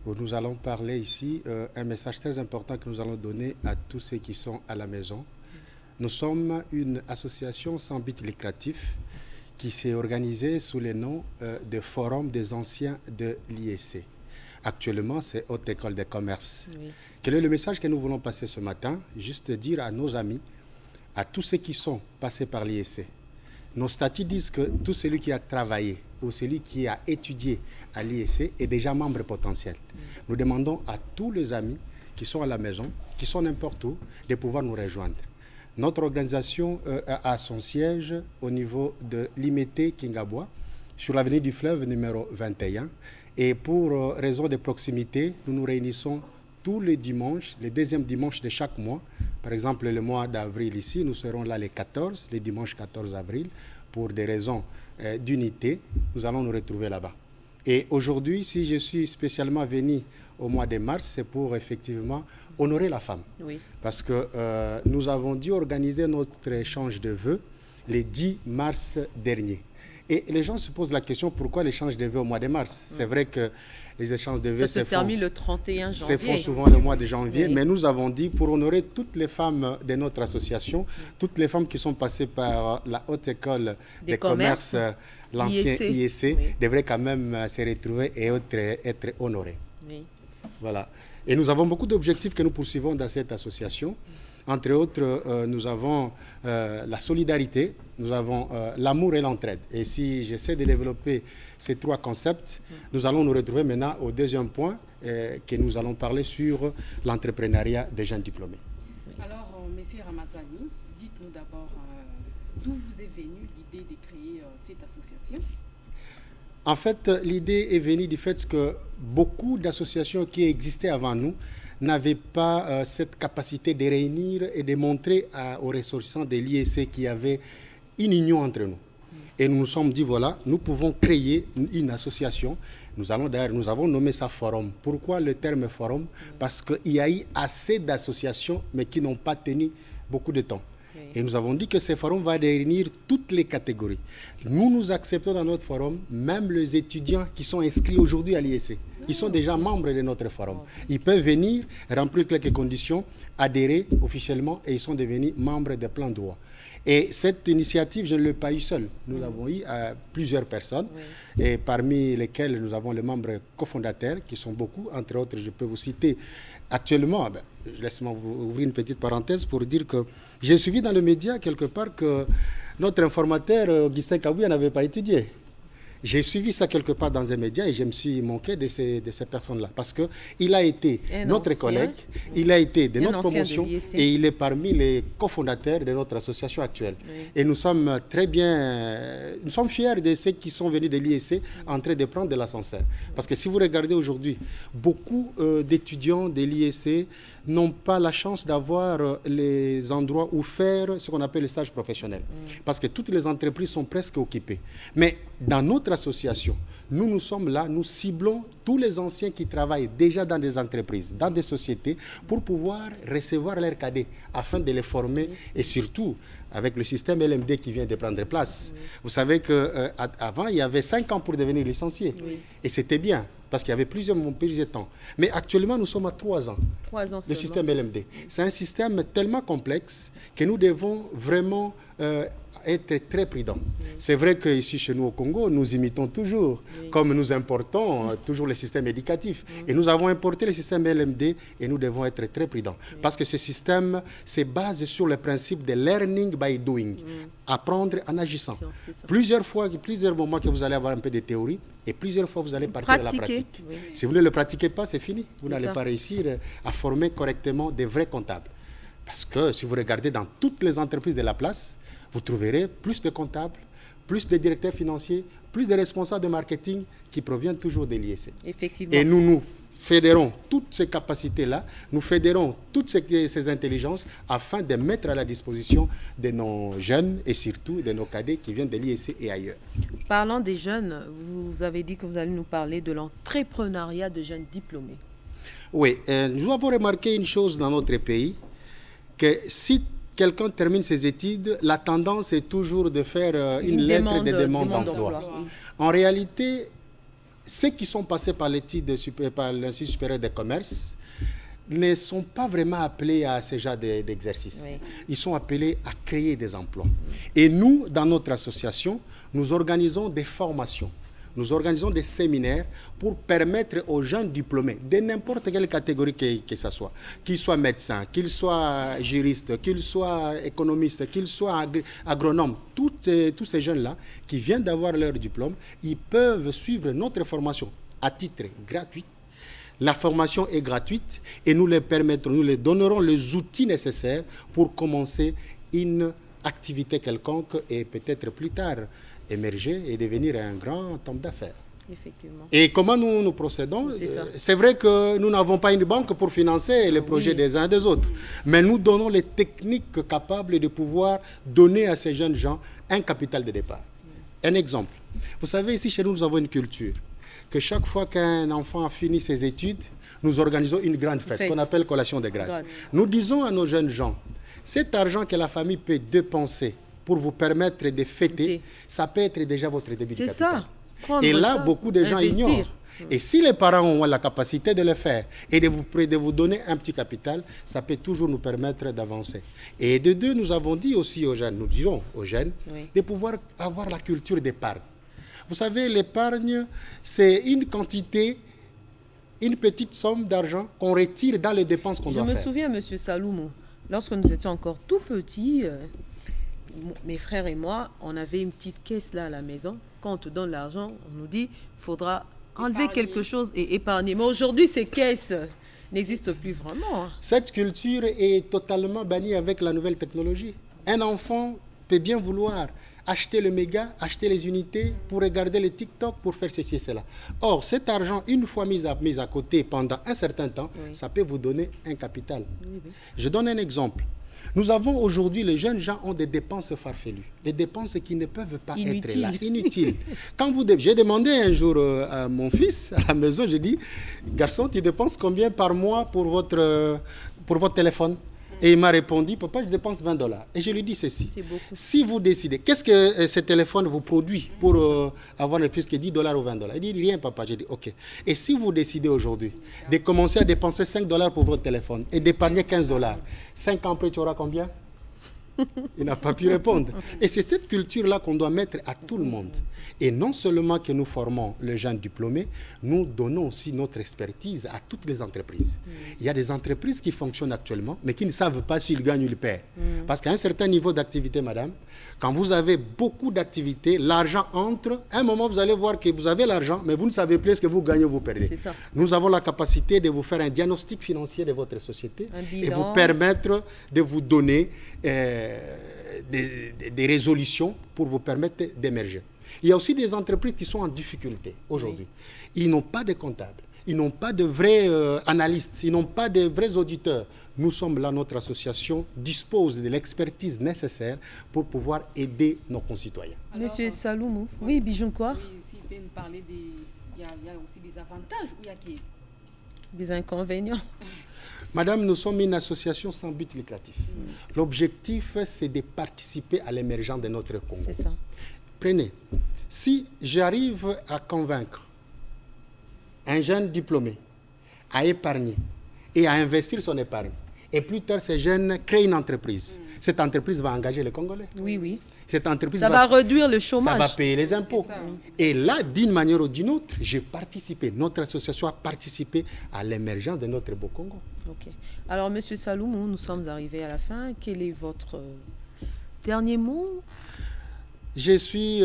Où nous allons parler ici un message très important que nous allons donner à tous ceux qui sont à la maison. Nous sommes une association sans but lucratif qui s'est organisée sous le nom de Forum des anciens de l'IEC. Actuellement, c'est Haute École de Commerce. Oui. Quel est le message que nous voulons passer ce matin? Juste dire à nos amis, à tous ceux qui sont passés par l'IEC. Nos statuts disent que tout celui qui a travaillé ou celui qui a étudié à l'IEC est déjà membre potentiel. Nous demandons à tous les amis qui sont à la maison, qui sont n'importe où, de pouvoir nous rejoindre. Notre organisation a son siège au niveau de l'IMET Kingabois, sur l'avenue du Fleuve numéro 21. Et pour raison de proximité, nous nous réunissons tous les dimanches, le deuxième dimanche de chaque mois. Par exemple, le mois d'avril ici, nous serons là les 14, le dimanche 14 avril, pour des raisons d'unité. Nous allons nous retrouver là-bas. Et aujourd'hui, si je suis spécialement venu au mois de mars, c'est pour effectivement honorer la femme. Oui. Parce que nous avons dû organiser notre échange de vœux le 10 mars dernier. Et les gens se posent la question, pourquoi l'échange de vœux au mois de mars? C'est vrai que les échanges de vœux se terminent le 31 janvier. Se font souvent le mois de janvier, oui. Mais nous avons dit, pour honorer toutes les femmes de notre association, toutes les femmes qui sont passées par la Haute École des commerces, l'ancien IEC, oui. Devraient quand même se retrouver et être honorées. Oui. Voilà. Et nous avons beaucoup d'objectifs que nous poursuivons dans cette association. Entre autres, nous avons la solidarité, nous avons l'amour et l'entraide. Et si j'essaie de développer ces trois concepts, nous allons nous retrouver maintenant au deuxième point que nous allons parler sur l'entrepreneuriat des jeunes diplômés. Alors, M. Ramazani, dites-nous d'abord d'où vous est venue l'idée de créer cette association? En fait, l'idée est venue du fait que beaucoup d'associations qui existaient avant nous n'avaient pas cette capacité de réunir et de montrer aux ressortissants de l'IEC qu'il y avait une union entre nous. Et nous nous sommes dit, voilà, nous pouvons créer une association. Nous avons nommé ça forum. Pourquoi le terme forum? Parce qu'il y a eu assez d'associations, mais qui n'ont pas tenu beaucoup de temps. Et nous avons dit que ce forum va réunir toutes les catégories. Nous acceptons dans notre forum même les étudiants qui sont inscrits aujourd'hui à l'IEC. Ils sont déjà membres de notre forum. Ils peuvent venir, remplir quelques conditions, adhérer officiellement et ils sont devenus membres de plein droit. Et cette initiative, je ne l'ai pas eu seule. Nous l'avons eu à plusieurs personnes, et parmi lesquelles nous avons les membres cofondateurs, qui sont beaucoup. Entre autres, je peux vous citer actuellement, laissez-moi vous ouvrir une petite parenthèse pour dire que j'ai suivi dans le média quelque part que notre informateur Augustin Kabouya n'avait pas étudié. J'ai suivi ça quelque part dans un média et je me suis manqué de ces personnes-là. Parce qu'il a été notre collègue, il a été de notre promotion et il est parmi les cofondateurs de notre association actuelle. Oui. Et nous sommes très bien, nous sommes fiers de ceux qui sont venus de l'IEC en train de prendre de l'ascenseur. Parce que si vous regardez aujourd'hui, beaucoup d'étudiants de l'IEC n'ont pas la chance d'avoir les endroits où faire ce qu'on appelle le stage professionnel. Parce que toutes les entreprises sont presque occupées. Mais dans notre association, nous sommes là, nous ciblons tous les anciens qui travaillent déjà dans des entreprises, dans des sociétés, pour pouvoir recevoir leurs cadets, afin de les former et surtout avec le système LMD qui vient de prendre place. Vous savez qu'avant, il y avait 5 ans pour devenir licencié. Et c'était bien, parce qu'il y avait plusieurs temps. Mais actuellement, nous sommes à 3 ans. 3 ans le système LMD. C'est un système tellement complexe que nous devons vraiment être très prudents. C'est vrai qu'ici, chez nous au Congo, nous imitons toujours, comme nous importons toujours le système éducatif. Et nous avons importé le système LMD et nous devons être très prudents. Parce que ce système se base sur le principe de learning by doing, apprendre en agissant. Plusieurs moments que vous allez avoir un peu de théorie et plusieurs fois vous allez partir à la pratique. Si vous ne le pratiquez pas, c'est fini. Vous n'allez pas réussir à former correctement des vrais comptables. Parce que si vous regardez dans toutes les entreprises de la place, vous trouverez plus de comptables, plus de directeurs financiers, plus de responsables de marketing qui proviennent toujours de l'IEC. Effectivement. Et nous nous fédérons toutes ces capacités-là, nous fédérons toutes ces intelligences afin de mettre à la disposition de nos jeunes et surtout de nos cadets qui viennent de l'IEC et ailleurs. Parlant des jeunes, vous avez dit que vous allez nous parler de l'entrepreneuriat de jeunes diplômés. Oui, nous avons remarqué une chose dans notre pays, que si quelqu'un termine ses études, la tendance est toujours de faire une lettre de demande d'emploi. En réalité, ceux qui sont passés par l'Institut supérieur des commerces ne sont pas vraiment appelés à ce genre d'exercice. Oui. Ils sont appelés à créer des emplois. Et nous, dans notre association, nous organisons des formations. Nous organisons des séminaires pour permettre aux jeunes diplômés de n'importe quelle catégorie que ce soit, qu'ils soient médecins, qu'ils soient juristes, qu'ils soient économistes, qu'ils soient agronomes, tous ces jeunes-là qui viennent d'avoir leur diplôme, ils peuvent suivre notre formation à titre gratuit. La formation est gratuite et nous les permettrons, nous les donnerons les outils nécessaires pour commencer une activité quelconque et peut-être plus tard émerger et devenir un grand homme d'affaires. Effectivement. Et comment nous procédons? C'est vrai que nous n'avons pas une banque pour financer les projets des uns et des autres, mais nous donnons les techniques capables de pouvoir donner à ces jeunes gens un capital de départ. Un exemple. Vous savez, ici chez nous, nous avons une culture que chaque fois qu'un enfant a fini ses études, nous organisons une grande fête qu'on appelle collation des grades. Nous disons à nos jeunes gens, cet argent que la famille peut dépenser pour vous permettre de fêter, ça peut être déjà votre début de capital. Et là, beaucoup de gens ignorent. Et si les parents ont la capacité de le faire et de vous donner un petit capital, ça peut toujours nous permettre d'avancer. Et de deux, nous avons dit aussi aux jeunes, nous disons aux jeunes, de pouvoir avoir la culture d'épargne. Vous savez, l'épargne, c'est une quantité, une petite somme d'argent qu'on retire dans les dépenses qu'on doit faire. Je me souviens, M. Saloumou, lorsque nous étions encore tout petits, mes frères et moi, on avait une petite caisse là à la maison. Quand on te donne l'argent, on nous dit qu'il faudra enlever quelque chose et épargner. Mais aujourd'hui, ces caisses n'existent plus vraiment. Cette culture est totalement bannie avec la nouvelle technologie. Un enfant peut bien vouloir acheter le méga, acheter les unités pour regarder les TikTok, pour faire ceci et cela. Or, cet argent, une fois mis à côté pendant un certain temps, ça peut vous donner un capital. Je donne un exemple. Nous avons aujourd'hui, les jeunes gens ont des dépenses farfelues, des dépenses qui ne peuvent pas être là, inutiles. J'ai demandé un jour à mon fils, à la maison, j'ai dit, garçon, tu dépenses combien par mois pour votre téléphone? Et il m'a répondu, papa, je dépense $20. Et je lui dis ceci, si vous décidez, qu'est-ce que ce téléphone vous produit pour avoir le plus que $10 ou $20? Il dit, rien papa. J'ai dit, ok. Et si vous décidez aujourd'hui de commencer à dépenser $5 pour votre téléphone et d'épargner $15, 5 ans après, tu auras combien? Il n'a pas pu répondre. Et c'est cette culture-là qu'on doit mettre à tout le monde. Et non seulement que nous formons les jeunes diplômés, nous donnons aussi notre expertise à toutes les entreprises. Il y a des entreprises qui fonctionnent actuellement, mais qui ne savent pas s'ils gagnent ou ils perdent. Parce qu'à un certain niveau d'activité, madame, quand vous avez beaucoup d'activités, l'argent entre. À un moment, vous allez voir que vous avez l'argent, mais vous ne savez plus ce que vous gagnez ou vous perdez. Nous avons la capacité de vous faire un diagnostic financier de votre société et vous permettre de vous donner des résolutions pour vous permettre d'émerger. Il y a aussi des entreprises qui sont en difficulté aujourd'hui. Ils n'ont pas de comptables, ils n'ont pas de vrais analystes, ils n'ont pas de vrais auditeurs. Nous sommes là, notre association dispose de l'expertise nécessaire pour pouvoir aider nos concitoyens. Monsieur Saloumou, oui, Bijoun quoi? Oui, si vous pouvez nous parler il y a aussi des avantages ou il y a des inconvénients? Madame, nous sommes une association sans but lucratif. L'objectif, c'est de participer à l'émergence de notre Congo. C'est ça. Prenez, si j'arrive à convaincre un jeune diplômé à épargner et à investir son épargne, et plus tard, ces jeunes créent une entreprise. Cette entreprise va engager les Congolais. Oui, oui. Cette entreprise va réduire le chômage. Ça va payer les impôts. Et là, d'une manière ou d'une autre, j'ai participé, notre association a participé à l'émergence de notre beau Congo. Ok. Alors, M. Saloumou, nous sommes arrivés à la fin. Quel est votre dernier mot? Je suis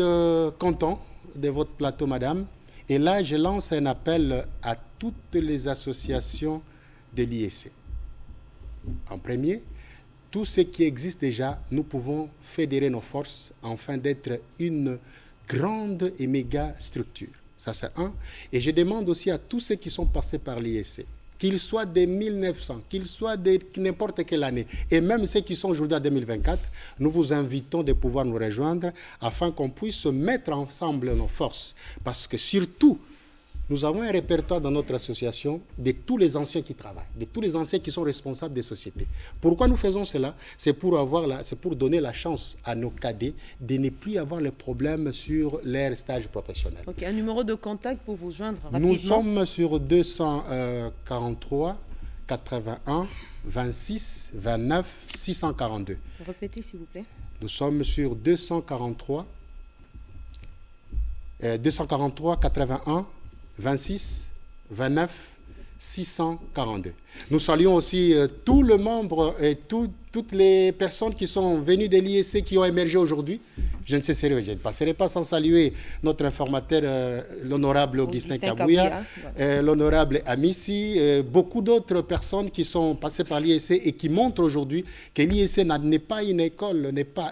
content de votre plateau, madame. Et là, je lance un appel à toutes les associations de l'IEC. En premier, tout ce qui existe déjà, nous pouvons fédérer nos forces afin d'être une grande et méga structure. Ça, c'est un. Et je demande aussi à tous ceux qui sont passés par l'IEC, qu'ils soient de 1900, qu'ils soient de n'importe quelle année, et même ceux qui sont aujourd'hui en 2024, nous vous invitons de pouvoir nous rejoindre afin qu'on puisse mettre ensemble nos forces. Parce que surtout, nous avons un répertoire dans notre association de tous les anciens qui travaillent, de tous les anciens qui sont responsables des sociétés. Pourquoi nous faisons cela? C'est pour donner la chance à nos cadets de ne plus avoir les problèmes sur leur stage professionnel. Ok, un numéro de contact pour vous joindre rapidement. Nous sommes sur 243 81 26 29 642. Répétez s'il vous plaît. Nous sommes sur 243 81 26 29 642. Nous saluons aussi tous les membres et toutes les personnes qui sont venues de l'IEC qui ont émergé aujourd'hui. Je ne passerai pas sans saluer notre informateur, l'honorable Augustin Kabouya, l'honorable Amissi, beaucoup d'autres personnes qui sont passées par l'IEC et qui montrent aujourd'hui que l'IEC n'est pas une école, n'est pas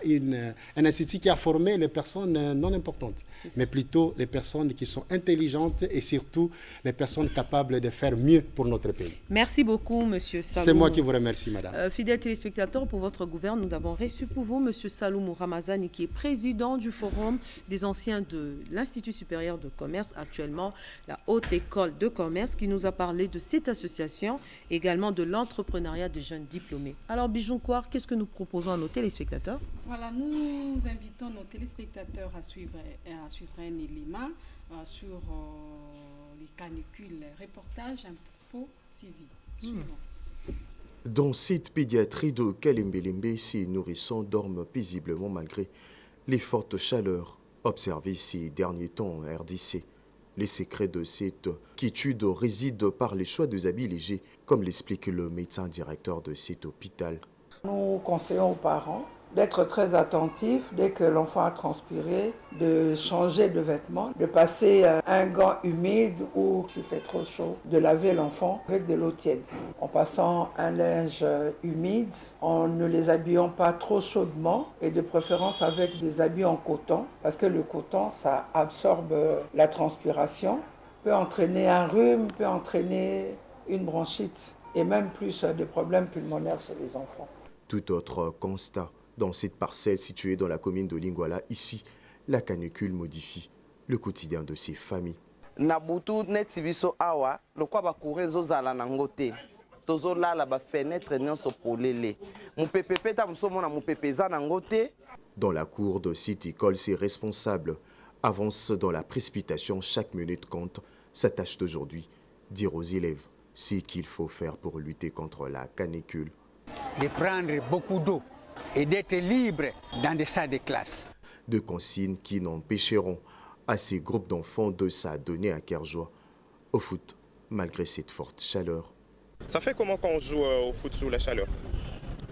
un institut qui a formé les personnes non importantes, mais plutôt les personnes qui sont intelligentes et surtout les personnes capables de faire mieux pour notre pays. Merci beaucoup, Monsieur Salou. C'est moi qui vous remercie, madame. Fidèles téléspectateurs, pour votre gouverne, nous avons reçu pour vous Monsieur Salou Ramazani, qui est président du Forum des anciens de l'Institut supérieur de commerce, actuellement la Haute École de commerce, qui nous a parlé de cette association, également de l'entrepreneuriat des jeunes diplômés. Alors, Bijouncoir, qu'est-ce que nous proposons à nos téléspectateurs? Voilà, nous invitons nos téléspectateurs à suivre un élément sur les canicules, reportage Info TV. Suivons. Dans cette pédiatrie de Kalembelembe, ces nourrissons dorment paisiblement malgré les fortes chaleurs observées ces derniers temps en RDC. Les secrets de cette quiétude résident par les choix des habits légers, comme l'explique le médecin directeur de cet hôpital. Nous conseillons aux parents d'être très attentifs dès que l'enfant a transpiré, de changer de vêtements, de passer un gant humide ou, s'il fait trop chaud, de laver l'enfant avec de l'eau tiède. En passant un linge humide, en ne les habillant pas trop chaudement et de préférence avec des habits en coton, parce que le coton, ça absorbe la transpiration, peut entraîner un rhume, peut entraîner une bronchite et même plus des problèmes pulmonaires chez les enfants. Tout autre constat. Dans cette parcelle située dans la commune de Lingwala, ici, la canicule modifie le quotidien de ces familles. Nabutu netibiso awa, le quoi ba courir zozala nangote. Tozo la ba fenêtre nyonso polele. Mon pepepe ta msomona mon pepeza nangote. Dans la cour de cette école, ces responsables avancent dans la précipitation. Chaque minute compte. S'attachent aujourd'hui dire aux élèves ce qu'il faut faire pour lutter contre la canicule. De prendre beaucoup d'eau et d'être libre dans des salles de classe. De consignes qui n'empêcheront à ces groupes d'enfants de s'adonner à cœur joie au foot malgré cette forte chaleur. Ça fait comment quand on joue au foot sous la chaleur?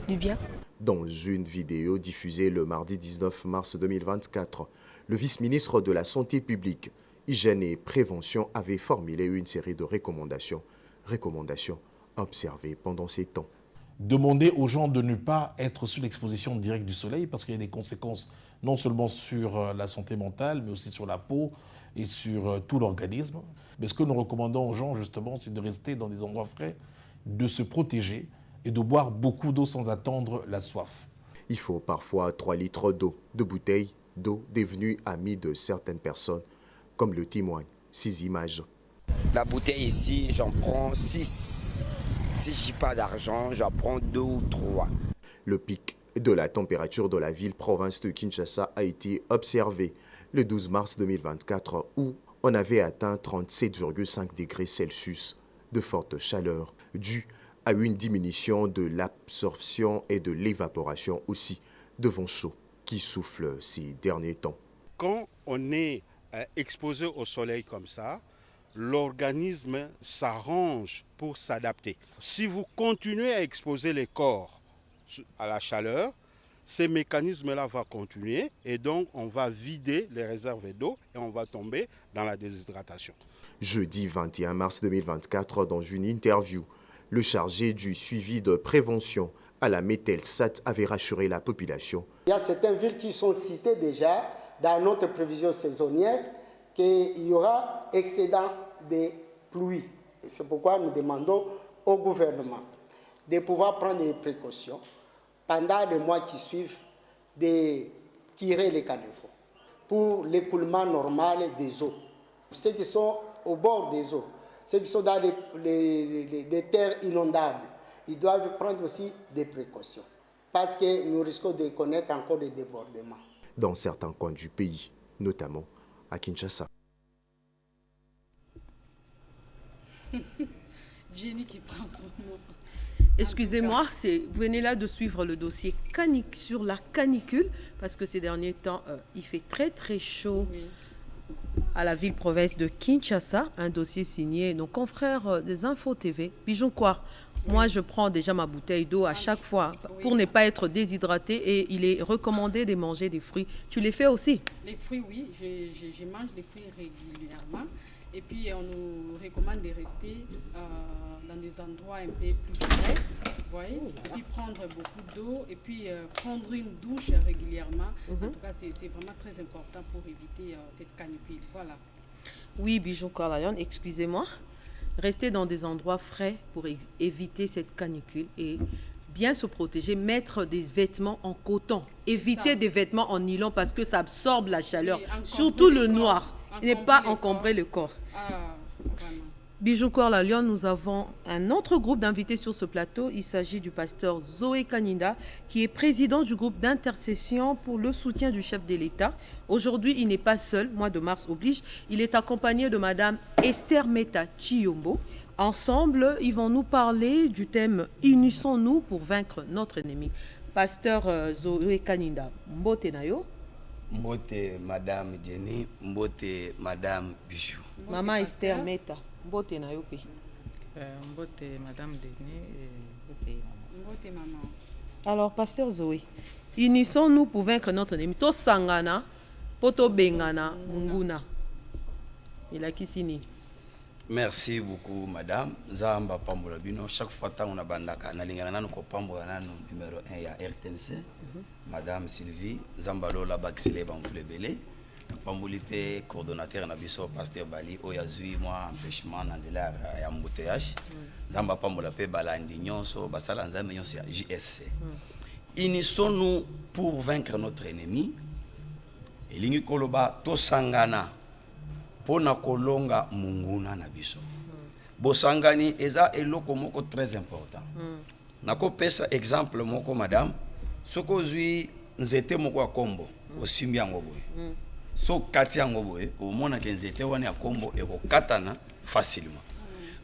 Du bien. Dans une vidéo diffusée le mardi 19 mars 2024, le vice-ministre de la Santé publique, Hygiène et Prévention avait formulé une série de recommandations observées pendant ces temps. Demander aux gens de ne pas être sous l'exposition directe du soleil parce qu'il y a des conséquences non seulement sur la santé mentale, mais aussi sur la peau et sur tout l'organisme. Mais ce que nous recommandons aux gens, justement, c'est de rester dans des endroits frais, de se protéger et de boire beaucoup d'eau sans attendre la soif. Il faut parfois 3 litres d'eau, de bouteilles d'eau devenues amies de certaines personnes, comme le témoignent ces images. La bouteille ici, j'en prends 6. Si je n'ai pas d'argent, j'en prends 2 ou 3. Le pic de la température de la ville-province de Kinshasa a été observé le 12 mars 2024 où on avait atteint 37,5 degrés Celsius de forte chaleur due à une diminution de l'absorption et de l'évaporation aussi de vents chauds qui soufflent ces derniers temps. Quand on est exposé au soleil comme ça, l'organisme s'arrange pour s'adapter. Si vous continuez à exposer les corps à la chaleur, ces mécanismes-là vont continuer et donc on va vider les réserves d'eau et on va tomber dans la déshydratation. Jeudi 21 mars 2024, dans une interview, le chargé du suivi de prévention à la Mételsat avait rassuré la population. Il y a certaines villes qui sont citées déjà dans notre prévision saisonnière qu'il y aura excédent de pluie. C'est pourquoi nous demandons au gouvernement de pouvoir prendre des précautions pendant les mois qui suivent, de tirer les caniveaux pour l'écoulement normal des eaux. Ceux qui sont au bord des eaux, ceux qui sont dans les terres inondables, ils doivent prendre aussi des précautions parce que nous risquons de connaître encore des débordements. Dans certains coins du pays, notamment à Kinshasa. Jenny qui prend son nom. Excusez-moi, vous venez là de suivre le dossier sur la canicule, parce que ces derniers temps, il fait très très chaud à la ville-province de Kinshasa. Un dossier signé nos confrères des Infos TV. Pigeon quoi? Moi, je prends déjà ma bouteille d'eau à chaque fois pour ne pas être déshydraté et il est recommandé de manger des fruits. Tu les fais aussi? Les fruits, oui. Je mange les fruits régulièrement. Et puis, on nous recommande de rester dans des endroits un peu plus frais, vous voyez, et puis prendre beaucoup d'eau, et puis prendre une douche régulièrement. En tout cas, c'est vraiment très important pour éviter cette canicule. Voilà. Oui, Bijou Carlayon, excusez-moi. Rester dans des endroits frais pour éviter cette canicule et bien se protéger, mettre des vêtements en coton, éviter des vêtements en nylon parce que ça absorbe la chaleur, surtout le noir. Il n'est pas encombrer le corps. Bijou Carlayon, nous avons un autre groupe d'invités sur ce plateau. Il s'agit du pasteur Zoé Kaninda, qui est président du groupe d'intercession pour le soutien du chef de l'État. Aujourd'hui, il n'est pas seul, mois de mars oblige. Il est accompagné de Madame Esther Meta Chiyombo. Ensemble, ils vont nous parler du thème « Unissons-nous pour vaincre notre ennemi ». Pasteur Zoé Kaninda, mbote nayo. Mbote Madame Jenny, mbote Madame Bijou. Maman Esther Meta, mbote nayo pe. Mbote Madame Jenny, mbote maman. Alors, Pasteur Zoé, unissons-nous pour vaincre notre ennemi. To sangana, poto bengana, munguna. Il a kisini. Merci beaucoup, Madame. Zamba Pambola Bino. Chaque fois que on a bandaka, na lingana nanu ko Pambola nanu numéro 1 ya RTNC. Madame Sylvie Zambalo la Baxile Bamfulebele. Pambolipe coordonnateur na biso Pasteur Bali oyazui moi empêchement na nzela ya embouteillage. Zamba Pambola pe balandi nyonso basala nzambe nyonso ya JSC. Unissons-nous pour vaincre notre ennemi. Elingi koloba tosangana pona kolonga munguna na biso. Bosangani eza eloko moko très important. Nako pesa exemple moko madame, soko zui nzete moko akombo osimbi yango boye. So kati yango boye, omona ke nzete wana ya kombo eko katana facilement.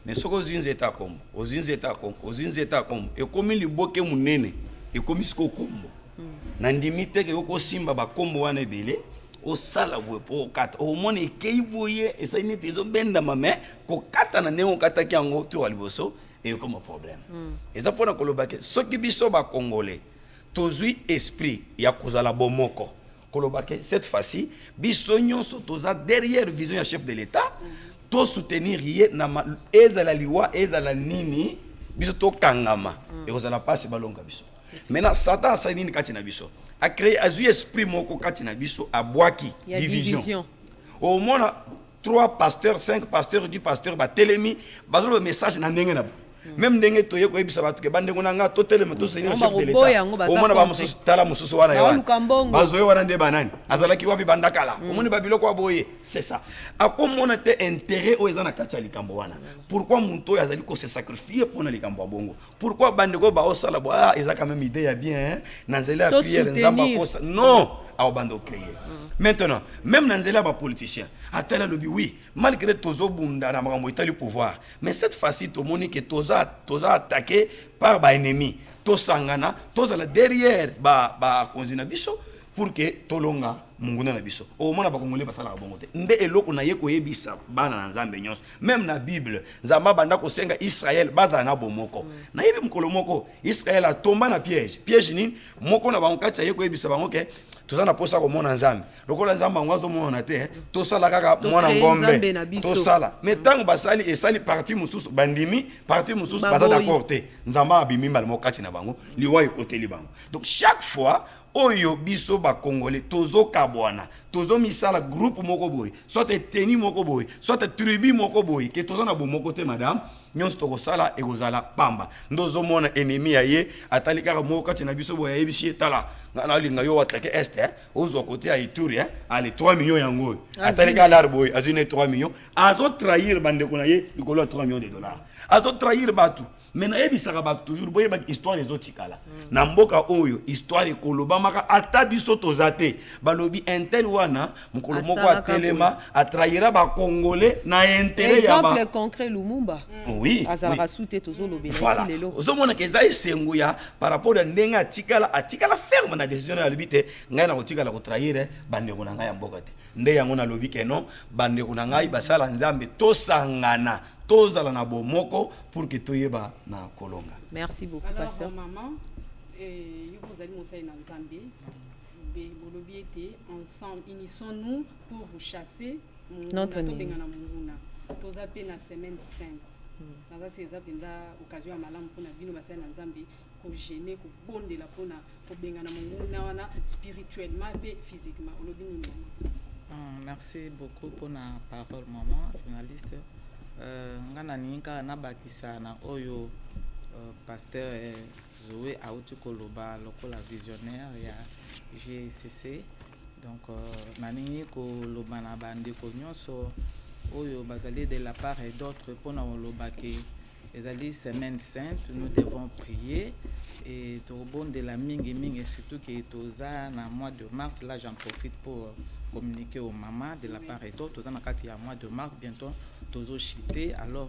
Mais soko zui nzete akombo, ozui nzete akombo, ekomi liboke munene, ekomi siko kombo. Na ndimite ke yoko simba ba kombo wana ebele. Au sala boye po kata au moni ekei boye esa ni tezo benda mame ko kata na nengo kata ki yango to aliboso et comme problème eza pona kolobake soki biso ba congolais tozui esprit ya kozala bomoko kolobake cette fois-ci biso nyonso toza derrière vision ya chef de l'état to soutenir ye na ezala liwa ezala nini biso to kangama et kozala passe balonga biso maintenant satan sa nini kati na biso a créé azu esprit moko kati na biso a boaki division. Au moins 3 pasteurs, 5 pasteurs, 10 pasteurs ba telemi bazolo le message na ndenge na même ndenge toye ko ebisa batu ke bande ngona to telema to seigneur chef de l'état. Au moins ba mususu tala mususu wana ya. Bazoye wana nde banani. Azalaki wapi bandakala. Au moins ba biloko aboye, c'est ça. A comme on était intérêt au ezana kati ya likambo wana. Pourquoi munto yazali ko se sacrifier pour na likambo bongo? Pourquoi bandeko ba osala bo eza quand même idée ya bien na nzela ya prière nzamba kosa. Non, a bando créer. Maintenant, même dans les politiciens, à tel lobby, oui, malgré Tozo Bunda, le pouvoir, mais cette fois-ci, tout le monde est Toza attaqué par les ennemis. Tosangana, Toza derrière, Konzina Biso, pour que Tolonga, Munguna Biso. Au moins, Congolais va s'en bongote. Nde eloko na yeko yebisa bana nzambe nyonso. Même na Bible, Zamba banda ko senga Israël baza na bomoko. Na yebi mukolo moko, Israël a tombé na piège. Piège nini? Moko na bankati yeko yebisa bangoke. Tout na posa ko mona nzambe lokola nzamba ngwazo mona te to sala kaka mona ngombe to sala mais tant basali esali parti mususu bandimi parti mususu baza d'accord te nzamba abimi mbala mokati na bango liwa ekoteli bango donc chaque fois oyo biso ba congolais tozo kabwana tozo misala groupe moko boy soit teni moko boy soit tribu moko boy ke tozo na bo moko te madame nyonso tokosala ekozala pamba ndozomona ennemi ya ye atali kaka moko kati na biso boya yebisi etala na linga yo attaquer est ozwa côté ya Ituri allez 3 millions yango atali kaka lar boy azine 3 millions azo trahir bande ko na ye likolo 3 millions de dollars azo trahir batu mais na yebisaka bato toujours boye ba histoire ezotikala na mboka oyo histoire ekolobamaka ata biso toza te balobi intel wana mokolo moko atelema atrahira bakongole na intérêt ya ba exemple concret Lumumba oui azalaka soute tozolobela voilà lelo ozomona ke eza esengo ya par rapport à ndenge atikala ferme na décision ya lobi te ngai na kotikala kotrahire bandeko na ngai ya mboka te nde yango na lobi ke non bandeko na ngai basala nzambe tosangana tozala na bomoko pour que toyeba na kolonga. Merci beaucoup alors, pasteur. Maman, vous allez nous en Zambie. Bolobi était ensemble, unissons-nous pour vous chasser notre ennemi. Toza pe na semaine sainte. Naza se za penda occasion ya malamu pona bino basala na Zambie ko gêner ko bondela pona ko bengana munguna wana spirituellement et physiquement. Olobi ni maman. Merci beaucoup pour la parole maman journaliste. Ngana ninka na bakisa na oyo pasteur Zoé auti koloba lokola visionnaire ya GCC donc nani koloba na bande ko nyonso oyo bazali de la part et d'autre pona oloba ke ezali semaine sainte nous devons prier et tobon de la mingi et surtout que toza na mois de mars là j'en profite pour communiquer aux mamans de la part et d'autre toza na kati ya mois de mars bientôt tozo chité alors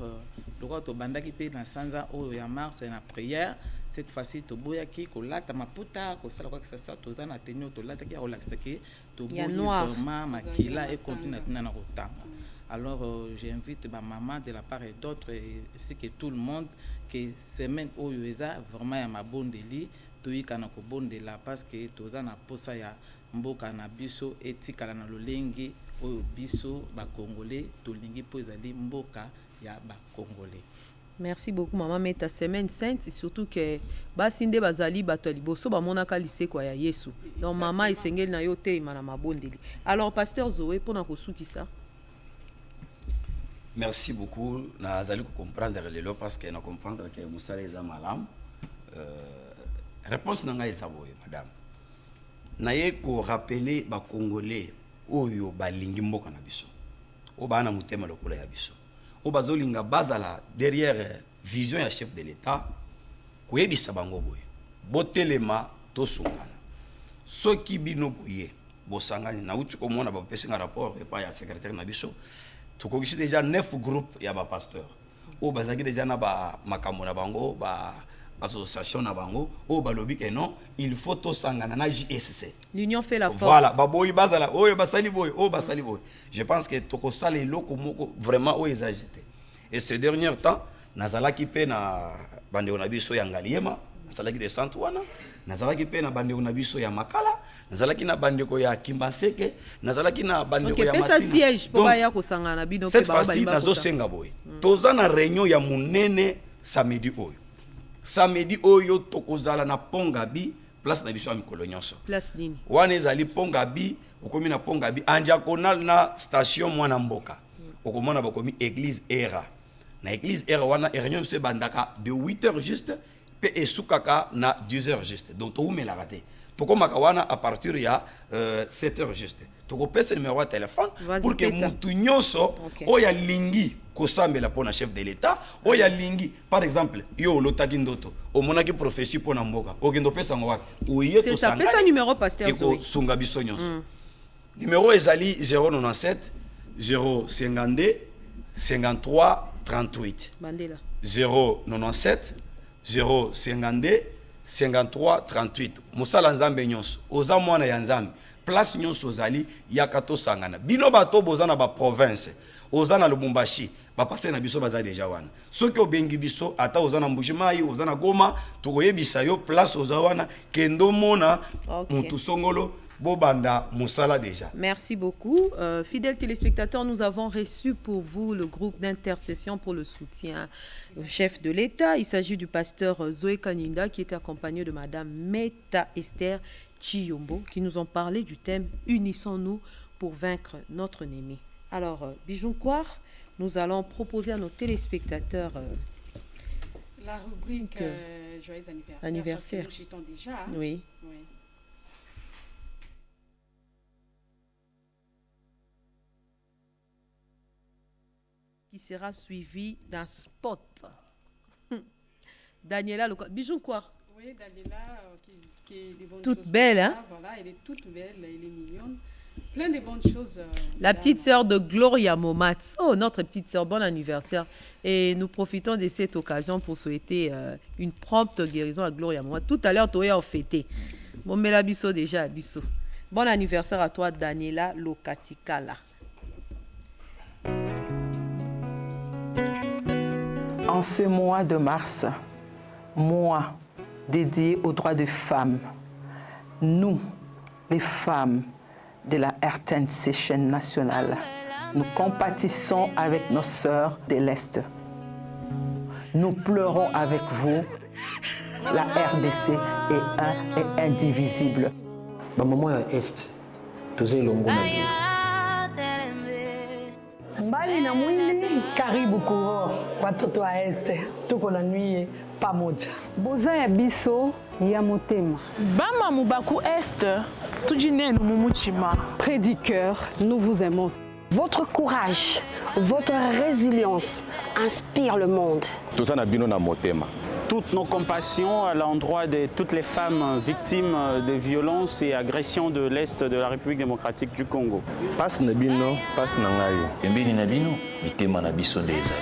le roi to bandaki pe na sanza oyo ya mars na prière cette fois-ci to boyaki ko lata maputa ko sala kwa kisasa toza na tenio to lata ki ya relax ke to boyi vraiment makila et continue na kotanga alors j'invite ma maman de la part et d'autre ainsi que tout le monde que semaine oyo eza vraiment ya mabondeli toyika na ko bondela parce que toza na posa ya mboka na biso etikala na lolengi oyo biso ba congolais tolingi po ezali mboka ya ba congolais. Merci beaucoup maman mais ta semaine sainte et surtout que basinde bazali bato liboso ba monaka liseko ya Yesu donc maman esengeli na yo te na mabondeli. Alors pasteur Zoé pona ko sukisa. Merci beaucoup nazali ko comprendre lelo parce que na comprendre que musala eza malam réponse na ngai eza boye madame naye ko rappeler ba congolais oyo balingi mboka na biso o bana mutema lokola ya biso o bazolinga bazala derrière vision ya chef de l'état koyebisa bango boye botelema tosungana soki bino boye bosangani na uti komona ba pesinga rapport epa ya secrétaire na biso tukokisi déjà 9 groupes ya ba pasteur o bazaki déjà na ba makambo na bango ba association na bango o balobi ke non il faut to sangana na JSC l'union fait la force voilà baboyi bazala oyo basali boy o basali boy je pense que toko sala eloko moko vraiment o exagéré et ces derniers temps nazalaki pe na bande na biso ya ngaliema nazalaki de Santuana nazalaki pe na bande na biso ya Makala nazalaki na bande ko ya Kimbaseke nazalaki na bande ko ya Masina siège po ba ya ko sangana bino pe ba ba nazo senga boy toza na réunion ya munene samedi oyo samedi oyo tokozala na Pongabi place na biso ya mikolo nyonso place nini wana ezali Pongabi okomi na Pongabi andiakonal na station mwana mboka okomona bakomi église era na église era wana réunion se bandaka de 8h juste pe esukaka na 10h juste donc to umela raté tokomaka wana à partir ya 7h juste tokopesa numéro de téléphone pour que mutu nyonso oya lingi kosambela pona chef de l'état oya lingi par exemple yo lotaki ndoto omonaki prophétie pona mboka okendo pesa ngwa oye to sanga c'est ça numéro pasteur Zoé sunga biso nyonso numéro ezali 097 052 53 38 bandela 097 052 53 38 musala nzambe nyonso oza mwana ya nzambe place nyonso ozali yaka tosangana bino bato bozana ba province ozana Lubumbashi ba passer na biso baza déjà wana soki obengi biso ata ozana Mbujimayi ozana Goma tokoyebisa yo place ozawana kendo mona mutu songolo bobanda musala déjà. Merci beaucoup. Fidèles téléspectateurs, nous avons reçu pour vous le groupe d'intercession pour le soutien au chef de l'État. Il s'agit du pasteur Zoé Kaninda qui était accompagné de madame Meta Esther Chiyombo qui nous ont parlé du thème « Unissons-nous pour vaincre notre ennemi. Alors, Bijounkouar, nous allons proposer à nos téléspectateurs la rubrique Joyeux anniversaire. Nous chitons déjà. Hein? Oui. Oui. Qui sera suivi d'un spot. Daniela, Bijounkouar. Oui, Daniela, qui est des bonnes toute choses belle, hein? Voilà, elle est toute belle, elle est mignonne. Plein de bonnes choses. La petite sœur de Gloria Momat. Oh, notre petite sœur, bon anniversaire. Et nous profitons de cette occasion pour souhaiter une prompte guérison à Gloria Momat. Tout à l'heure, tu as fêté. Bon, mais la bisso déjà, bisso. Bon anniversaire à toi, Daniela Lokatikala. En ce mois de mars, mois dédié aux droits des femmes, nous, les femmes de la RTNC chaîne nationale, nous compatissons avec nos sœurs de l'Est. Nous pleurons avec vous. La RDC est un et indivisible. Maman Est, tous les longs mbali na mwili karibu kuoa watoto wa Este tuko na nuit pamoja boza ya biso ya motema bama mubaku Est tujinenu mumuchima près du cœur nous vous aimons. Votre courage, votre résilience inspire le monde. Tout ça na bino na motema. Toutes nos compassions à l'endroit de toutes les femmes victimes de violences et agressions de l'Est de la République démocratique du Congo. Passe na bino, passe na ngai. Pembeni na bino, mitema na biso nde ezali.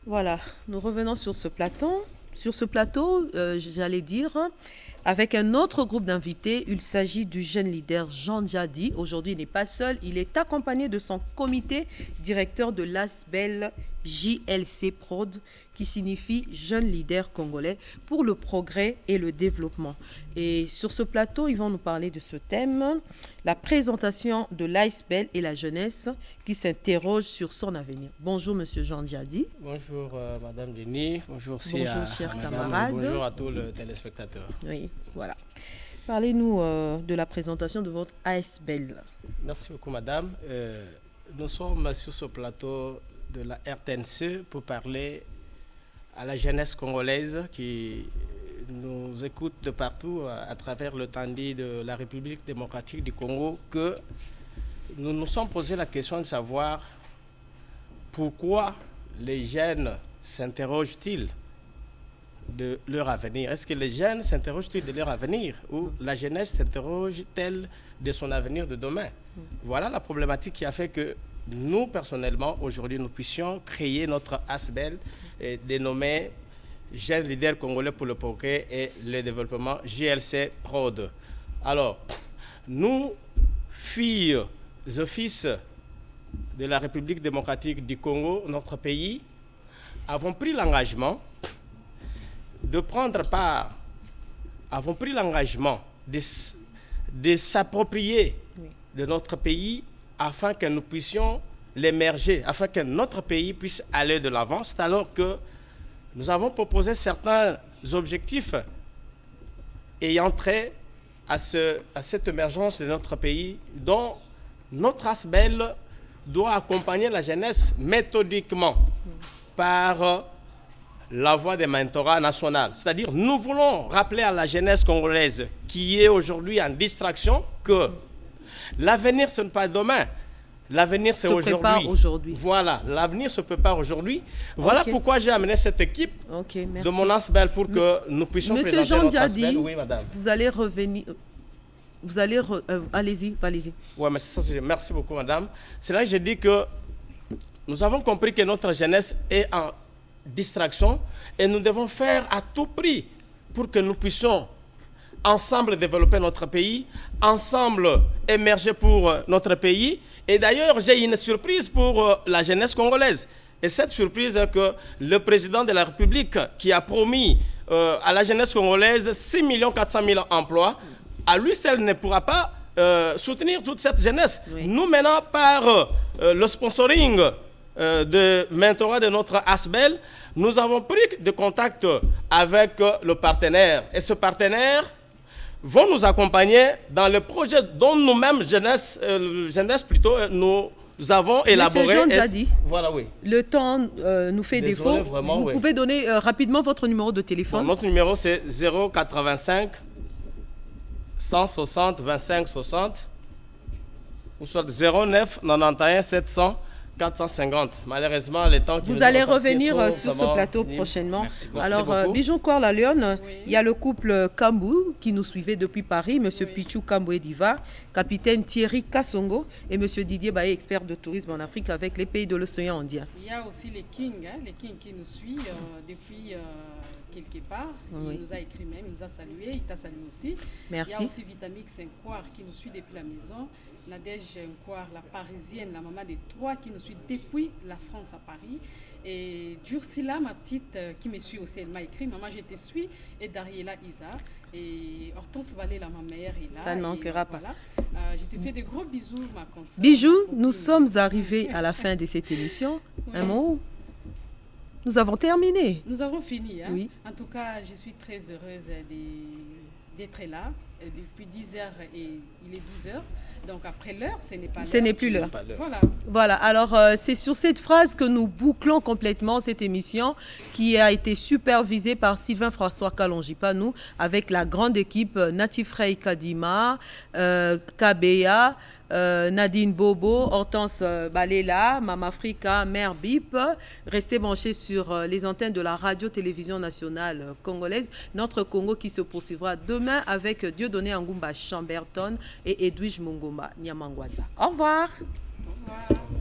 Voilà, nous revenons sur ce plateau. Sur ce plateau, j'allais dire, avec un autre groupe d'invités, il s'agit du jeune leader Jean Djadi. Aujourd'hui, il n'est pas seul, il est accompagné de son comité directeur de l'ASBEL JLC Prod, qui signifie Jeune Leader Congolais pour le progrès et le développement. Et sur ce plateau, ils vont nous parler de ce thème, la présentation de l'ASBEL et la jeunesse qui s'interroge sur son avenir. Bonjour, Monsieur Jean Djadi. Bonjour, Madame Denis. Bonjour, chers camarades. Bonjour à tous les téléspectateurs. Oui, voilà. Parlez-nous de la présentation de votre ASBEL. Merci beaucoup, Madame. Nous sommes sur ce plateau de la RTNC pour parler à la jeunesse congolaise qui nous écoute de partout à travers le tandis de la République démocratique du Congo, que nous nous sommes posé la question de savoir pourquoi les jeunes s'interrogent-ils de leur avenir. Est-ce que les jeunes s'interrogent-ils de leur avenir ou la jeunesse s'interroge-t-elle de son avenir de demain? Voilà la problématique qui a fait que nous, personnellement, aujourd'hui, nous puissions créer notre ASBEL dénommé Jeune Leader Congolais pour le progrès et le développement, JLC Prod. Alors, nous, filles et fils de la République démocratique du Congo, notre pays, avons pris l'engagement de prendre part, avons pris l'engagement de s'approprier de notre pays afin que nous puissions l'émerger, afin que notre pays puisse aller de l'avant. C'est alors que nous avons proposé certains objectifs ayant trait à cette émergence de notre pays, dont notre ASBEL doit accompagner la jeunesse méthodiquement par la voie des mentorats nationaux. C'est-à-dire, nous voulons rappeler à la jeunesse congolaise qui est aujourd'hui en distraction que l'avenir, ce n'est pas demain. L'avenir, c'est aujourd'hui. Voilà, l'avenir se prépare aujourd'hui. Voilà pourquoi j'ai amené cette équipe de mon ASBEL pour que nous puissions présenter notre ASBEL. Oui, madame. Vous allez revenir... Vous allez... allez-y, allez-y. Oui, mais ça, merci beaucoup, madame. C'est là que je dis que nous avons compris que notre jeunesse est en distraction et nous devons faire à tout prix pour que nous puissions ensemble développer notre pays, ensemble émerger pour notre pays. Et d'ailleurs, j'ai une surprise pour la jeunesse congolaise. Et cette surprise est que le président de la République, qui a promis à la jeunesse congolaise 6 400 000 emplois, à lui seul ne pourra pas soutenir toute cette jeunesse. Oui. Nous, maintenant, par le sponsoring de mentorat de notre ASBEL, Nous avons pris des contacts avec le partenaire. Et ce partenaire vont nous accompagner dans le projet dont nous-mêmes, jeunesse plutôt, nous avons élaboré. Monsieur Jones a dit. Voilà, oui. Le temps nous fait défaut. Vraiment, vous pouvez donner rapidement votre numéro de téléphone. Bon, notre numéro, c'est 085 160 25 60 ou soit 09 91 700 450. Malheureusement, les temps qui vous allez revenir sur ce plateau prochainement. Merci Alors, Bijon Kouar Lyon, il y a le couple Kambou qui nous suivait depuis Paris, monsieur Pichou Kambou Ediva, capitaine Thierry Kassongo et monsieur Didier Baye, expert de tourisme en Afrique avec les pays de l'océan Indien. Il y a aussi les Kings qui nous suivent depuis quelque part. Il nous a écrit même, il nous a salué, il t'a salué aussi. Merci. Il y a aussi Vitamix Nkwar qui nous suit depuis la maison. Nadège Nkwar, la parisienne, la maman des trois qui nous suit depuis la France à Paris. Et Dursila, ma petite, qui me suit aussi, elle m'a écrit, maman je te suis. Et Dariela Isa. Et Hortense Vallée, la ma mère est là. Ça ne manquera pas. Voilà. Je te fais des gros bisous, ma consoeur. Bijou, nous sommes arrivés à la fin de cette émission. Un mot? Nous avons terminé. Nous avons fini. Hein? Oui. En tout cas, je suis très heureuse d'être là. Depuis 10h et il est 12h. Donc après l'heure, ce n'est pas l'heure. Ce n'est plus l'heure. Voilà. Voilà, alors c'est sur cette phrase que nous bouclons complètement cette émission qui a été supervisée par Sylvain François Kalonjipanou avec la grande équipe Natifrey Kadima, Kabea, Nadine Bobo, Hortense Balela, Mama Africa, Mère Bip. Restez branchés sur les antennes de la radio-télévision nationale congolaise. Notre Congo qui se poursuivra demain avec Dieudonné Angumba Chamberton et Edwige Mongomba Nyamangwaza. Au revoir. Au revoir.